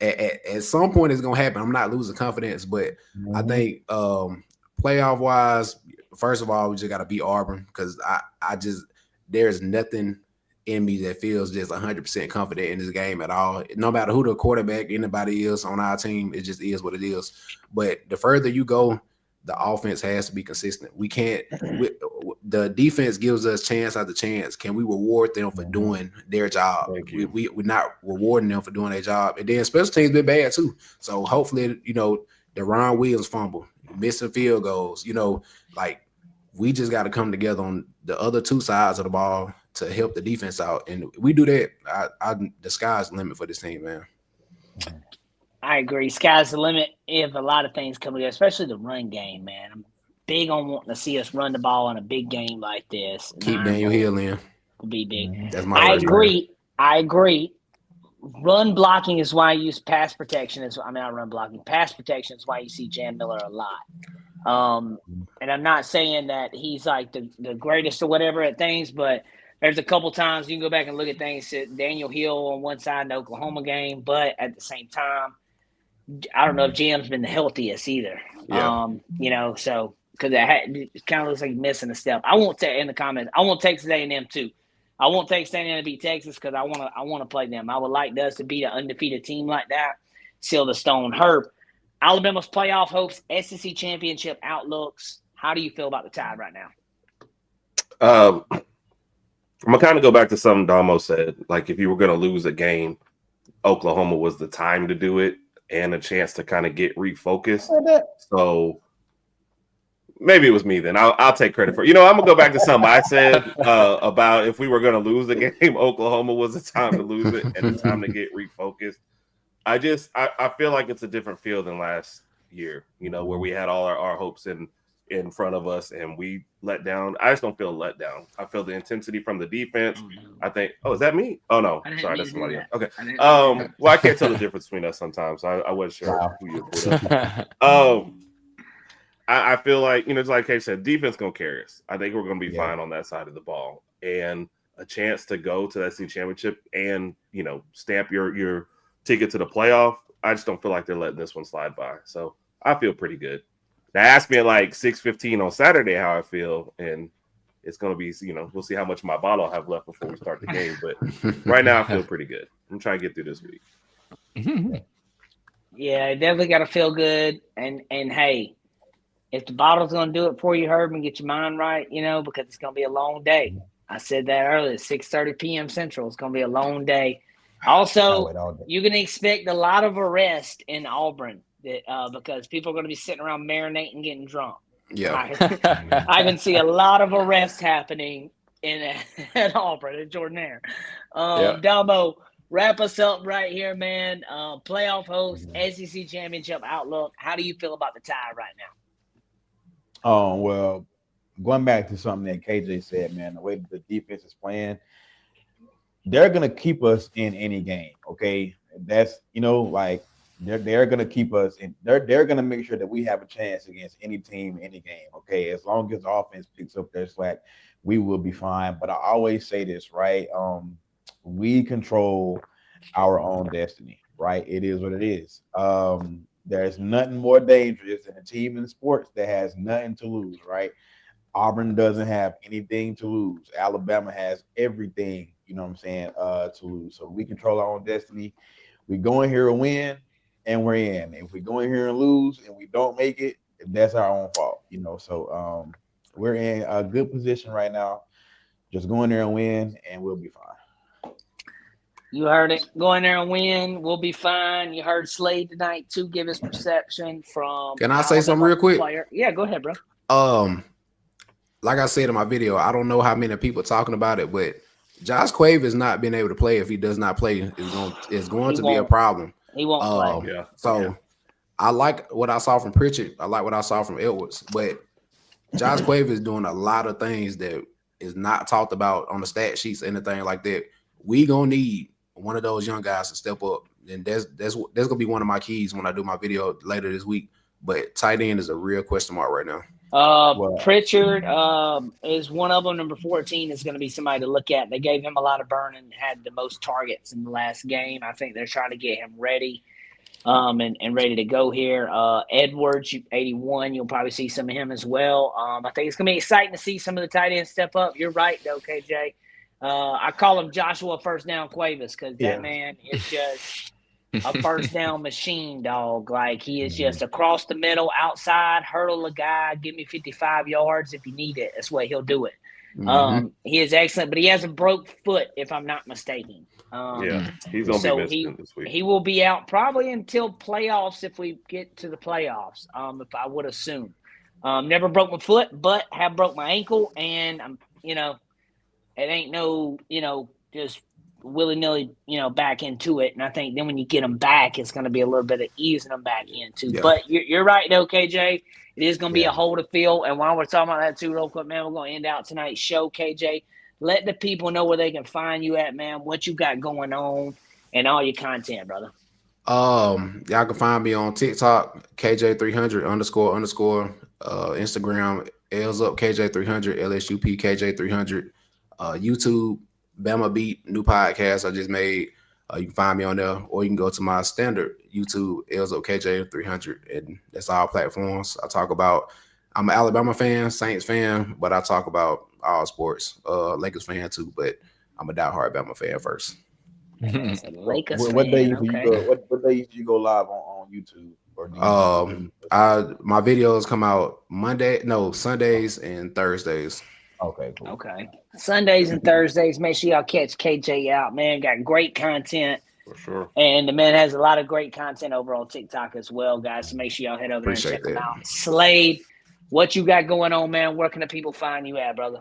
at some point it's gonna happen. I'm not losing confidence, but I think playoff wise, first of all, we just gotta beat Auburn because I just there's nothing in me that feels just 100% confident in this game at all. No matter who the quarterback anybody is on our team, it just is what it is. But the further you go, the offense has to be consistent. We can't. The defense gives us chance after chance. Can we reward them for doing their job? We're not rewarding them for doing their job. And then special teams been bad too. So hopefully, the Ron Williams fumble, missing field goals. Like we just got to come together on the other two sides of the ball to help the defense out. And we do that. The sky's the limit for this team, man. I agree. Sky's the limit if a lot of things come together, especially the run game, man. I'm big on wanting to see us run the ball in a big game like this. Keep Daniel Hill in. Will be big. That's my I agree. Run blocking is why I use pass protection. Not run blocking. Pass protection is why you see Jan Miller a lot. And I'm not saying that he's like the greatest or whatever at things, but there's a couple times you can go back and look at things. Daniel Hill on one side in the Oklahoma game, but at the same time, I don't know if GM's been the healthiest either. Yeah. So because it kind of looks like missing a step. I won't say in the comments. I want Texas A&M too. I want Texas A&M to beat Texas because I want to play them. I would like us to beat an undefeated team like that. Seal the stone. Herb, Alabama's playoff hopes, SEC championship outlooks. How do you feel about the Tide right now? I'm gonna kind of go back to something Damo said. Like if you were going to lose a game, Oklahoma was the time to do it and a chance to kind of get refocused. So maybe it was me then. I'll take credit for it. I'm gonna go back to something I said about if we were going to lose the game, Oklahoma was the time to lose it and the time to get refocused. I feel like it's a different feel than last year. Where we had all our hopes in front of us and we let down. I just don't feel let down. I feel the intensity from the defense. I think, is that me? Oh no, sorry, that's somebody else. Okay. Well, I can't tell the difference between us sometimes. So I wasn't sure who you put up. I feel like, just like Kay said, defense gonna carry us. I think we're gonna be fine on that side of the ball. And a chance to go to that SEC championship and stamp your ticket to the playoff. I just don't feel like they're letting this one slide by. So I feel pretty good. Now ask me at like 6:15 on Saturday how I feel, and it's going to be, we'll see how much of my bottle I have left before we start the game. But right now I feel pretty good. I'm trying to get through this week. Yeah, definitely got to feel good. And hey, if the bottle's going to do it for you, Herb, and get your mind right, because it's going to be a long day. I said that earlier, 6:30 p.m. Central. It's going to be a long day. Also, you can expect a lot of arrest in Auburn. Because people are going to be sitting around marinating, getting drunk. Yeah, I can see a lot of arrests happening at Auburn at Jordan-Hare. Domo, wrap us up right here, man. Playoff host, SEC championship outlook. How do you feel about the Tide right now? Well, going back to something that KJ said, man, the way that the defense is playing, they're going to keep us in any game. Okay, that's They're going to keep us in. They're going to make sure that we have a chance against any team, any game. Okay, as long as the offense picks up their slack, we will be fine. But I always say this, right? We control our own destiny, right? It is what it is. There's nothing more dangerous than a team in sports that has nothing to lose, right? Auburn doesn't have anything to lose. Alabama has everything, you know what I'm saying, to lose. So we control our own destiny. We go in here and win, and we're in. If we go in here and lose and we don't make it, that's our own fault, you know. So we're in a good position right now. Just go in there and win, and we'll be fine. You heard it. Go in there and win. We'll be fine. You heard Slade tonight too. Give his perception from. Can I say something real quick? Player. Yeah, go ahead, bro. Like I said in my video, I don't know how many people talking about it, but Josh Quave is not being able to play. If he does not play, it's going to be a problem. He won't play. Yeah. So I like what I saw from Pritchard. I like what I saw from Edwards, but Josh Quave is doing a lot of things that is not talked about on the stat sheets, anything like that. We gonna need one of those young guys to step up, and that's gonna be one of my keys when I do my video later this week. But tight end is a real question mark right now. Pritchard is one of them. Number 14 is going to be somebody to look at. They gave him a lot of burn and had the most targets in the last game. I think they're trying to get him ready and ready to go here. Edwards, 81, you'll probably see some of him as well. I think it's going to be exciting to see some of the tight ends step up. You're right, though, KJ. I call him Joshua First Down Cuevas because that man is just a first down machine, dog. Like, he is just across the middle, outside, hurdle a guy, give me 55 yards if you need it. That's what he'll do it. He is excellent, but he has a broke foot, if I'm not mistaken. He's going to be missing this week. He will be out probably until playoffs if we get to the playoffs, if I would assume. Never broke my foot, but have broke my ankle, and, it ain't no, just willy-nilly, back into it. And I think then when you get them back, it's going to be a little bit of easing them back into. Yeah. But you're right, though, KJ. It is going to be a hole to fill. And while we're talking about that, too, real quick, man, we're going to end out tonight's show, KJ. Let the people know where they can find you at, man, what you got going on, and all your content, brother. Y'all can find me on TikTok, KJ300 __. Instagram, L's up KJ300, LSUP KJ300. YouTube, Bama Beat, new podcast I just made. You can find me on there, or you can go to my standard YouTube, L's up KJ300, and that's all platforms. I'm an Alabama fan, Saints fan, but I talk about all sports. Lakers fan too, but I'm a diehard Bama fan first. Lakers what fan, day okay. What days do you go live on YouTube? Or my videos come out Sundays and Thursdays. Okay, cool. Okay. Sundays and Thursdays. Make sure y'all catch KJ out, man. Got great content. For sure. And the man has a lot of great content over on TikTok as well, guys. So make sure y'all head over there and check him out. Slade, what you got going on, man? Where can the people find you at, brother?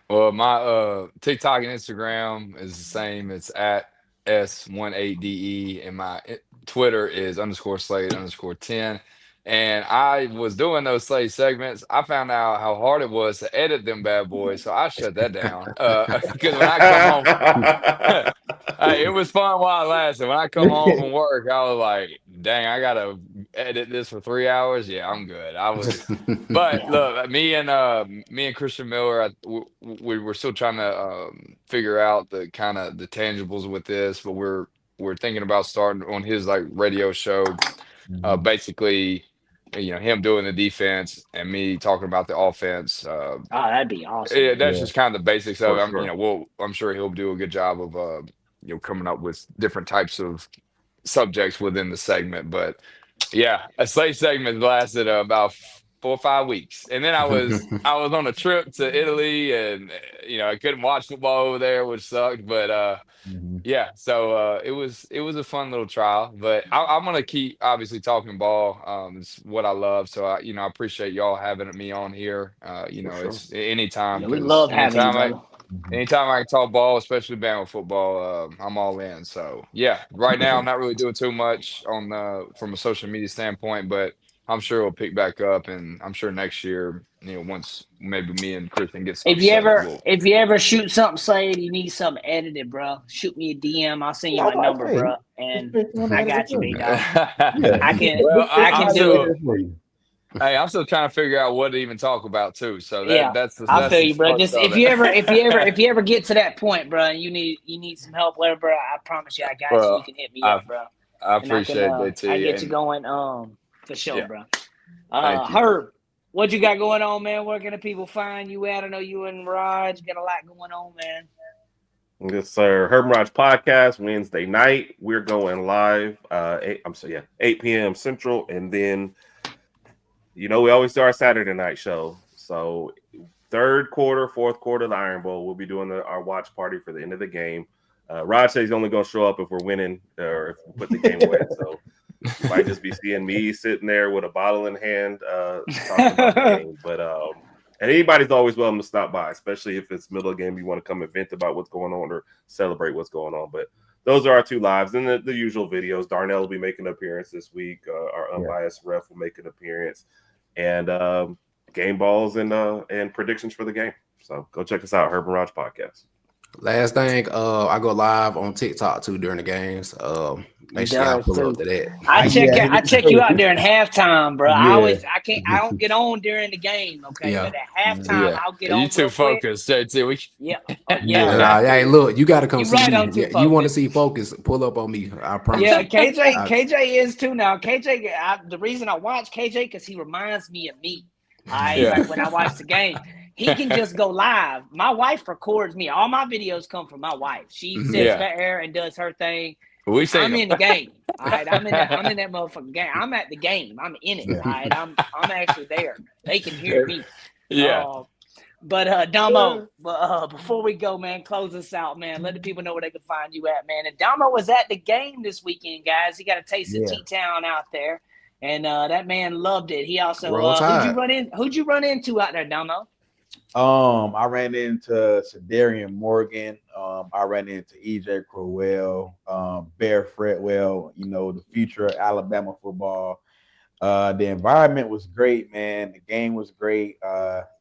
Well, my TikTok and Instagram is the same. It's at S18DE, and my Twitter is _Slade_10. And I was doing those Slade segments. I found out how hard it was to edit them bad boys, so I shut that down. Because when I come home, it was fun while it lasted. When I come home from work, I was like, "Dang, I gotta edit this for 3 hours." Yeah, I'm good. But look, me and Christian Miller, we were still trying to figure out the kind of the tangibles with this, but we're thinking about starting on his radio show, basically. Him doing the defense and me talking about the offense. That'd be awesome. Yeah, that's just kind of the basics of it. I'm sure he'll do a good job of coming up with different types of subjects within the segment. But yeah, a Slade segment lasted about 4 or 5 weeks, and then I was on a trip to Italy, and I couldn't watch football over there, which sucked. But yeah, so it was a fun little trial. But I'm gonna keep obviously talking ball. It's what I love. So I appreciate y'all having me on here. It's anytime. Yeah, we love having you, brother. Anytime I can talk ball, especially Bama football, I'm all in. So yeah, right now I'm not really doing too much from a social media standpoint, but I'm sure it'll pick back up, and I'm sure next year, once maybe me and Kristen get something. If you ever shoot something, Slade, you need something edited, bro, shoot me a DM. I'll send you my number, bro, and I got you, big dog. I can do it. Hey, I'm still trying to figure out what to even talk about too. So that's I'll tell you, bro. Just if you ever get to that point, bro, and you need some help, whatever, bro, I promise you, I got you. You can hit me up, bro. I appreciate that too. I get you going. For sure, bro. Herb, What you got going on, man? Where can the people find you at? I know you and Raj got a lot going on, man. Yes, sir. Herb and Raj podcast Wednesday night. We're going live. 8 p.m. Central, and then we always do our Saturday night show. So third quarter, fourth quarter, the Iron Bowl. We'll be doing our watch party for the end of the game. Raj says he's only going to show up if we're winning or if we put the game away. So you might just be seeing me sitting there with a bottle in hand talking about the game. But and anybody's always welcome to stop by, especially if it's middle of the game. You want to come and vent about what's going on or celebrate what's going on. But those are our two lives. And the usual videos. Darnell will be making an appearance this week. Our unbiased ref will make an appearance. And game balls and predictions for the game. So go check us out, Herb and Raj podcast. Last thing, I go live on TikTok too during the games. Make sure I pull up to that. I check you out during halftime, bro. Yeah. I don't get on during the game, okay? Yeah. But at halftime, I'll get on. You too focused, JT. Hey, look, you got to come see right me. You want to see focus? Pull up on me. I promise. Yeah, KJ is too now. KJ, the reason I watch KJ because he reminds me of me. Like when I watch the game. He can just go live. My wife records me. All my videos come from my wife. She sits there and does her thing. I'm in the game. All right, I'm in that motherfucking game. I'm at the game. I'm in it. All right, I'm actually there. They can hear me. Yeah. But Domo, before we go, man, close us out, man. Let the people know where they can find you at, man. And Domo was at the game this weekend, guys. He got a taste of T-Town out there, and that man loved it. He also who'd you run into out there, Domo? I ran into Sadarian Morgan. I ran into EJ Crowell, Bear Fredwell, the future of Alabama football. The environment was great, man. The game was great.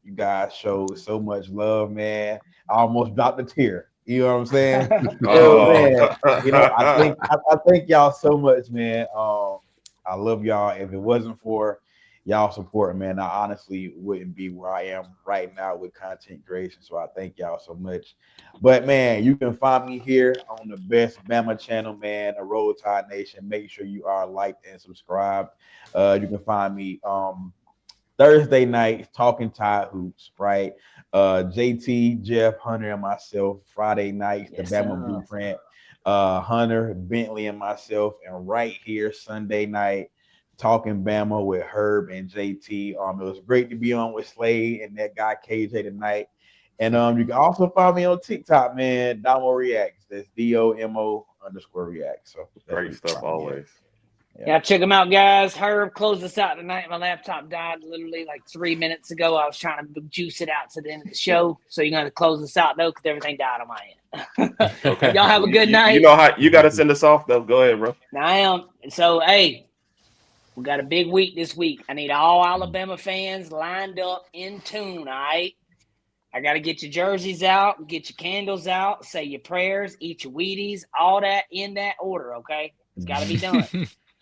You guys showed so much love, man. I almost dropped a tear. You know what I'm saying? Man, I thank y'all so much, man. I love y'all. If it wasn't for y'all support, man, I honestly wouldn't be where I am right now with content creation. So I thank y'all so much. But man, you can find me here on the best Bama channel, man, the Roll Tide Nation. Make sure you are liked and subscribed. You can find me Thursday night talking Tide hoops, right? JT, Jeff, Hunter, and myself. Friday night, the Bama Blueprint. Hunter, Bentley, and myself. And right here, Sunday night, Talk'N Bama with Herb and JT. It was great to be on with Slade and that guy KJ tonight. And you can also find me on TikTok, man. Domo Reacts. That's DOMO_React. So great stuff always. Yeah, check them out, guys. Herb closed us out tonight. My laptop died literally like 3 minutes ago. I was trying to juice it out to the end of the show. So you're going to close us out, though, because everything died on my end. Okay. Y'all have a good night. You know how you got to send us off, though. Go ahead, bro. I am. So, hey. We got a big week this week. I need all Alabama fans lined up in tune, all right? I got to get your jerseys out, get your candles out, say your prayers, eat your Wheaties, all that in that order, okay? It's got to be done.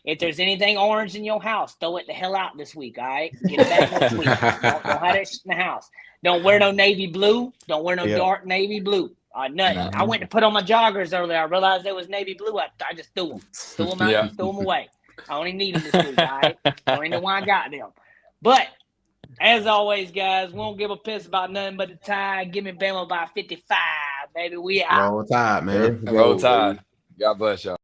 If there's anything orange in your house, throw it the hell out this week, all right? Get it back next week. Don't have that shit in the house. Don't wear no navy blue. Don't wear no dark navy blue. Nothing. I went to put on my joggers earlier. I realized there was navy blue. I just threw them. Threw them out and threw them away. I only need them this week, all right? I don't know why I got them. But, as always, guys, won't give a piss about nothing but the Tide. Give me Bama by 55, baby. We out. Roll Tide, man. Roll Tide. God bless y'all.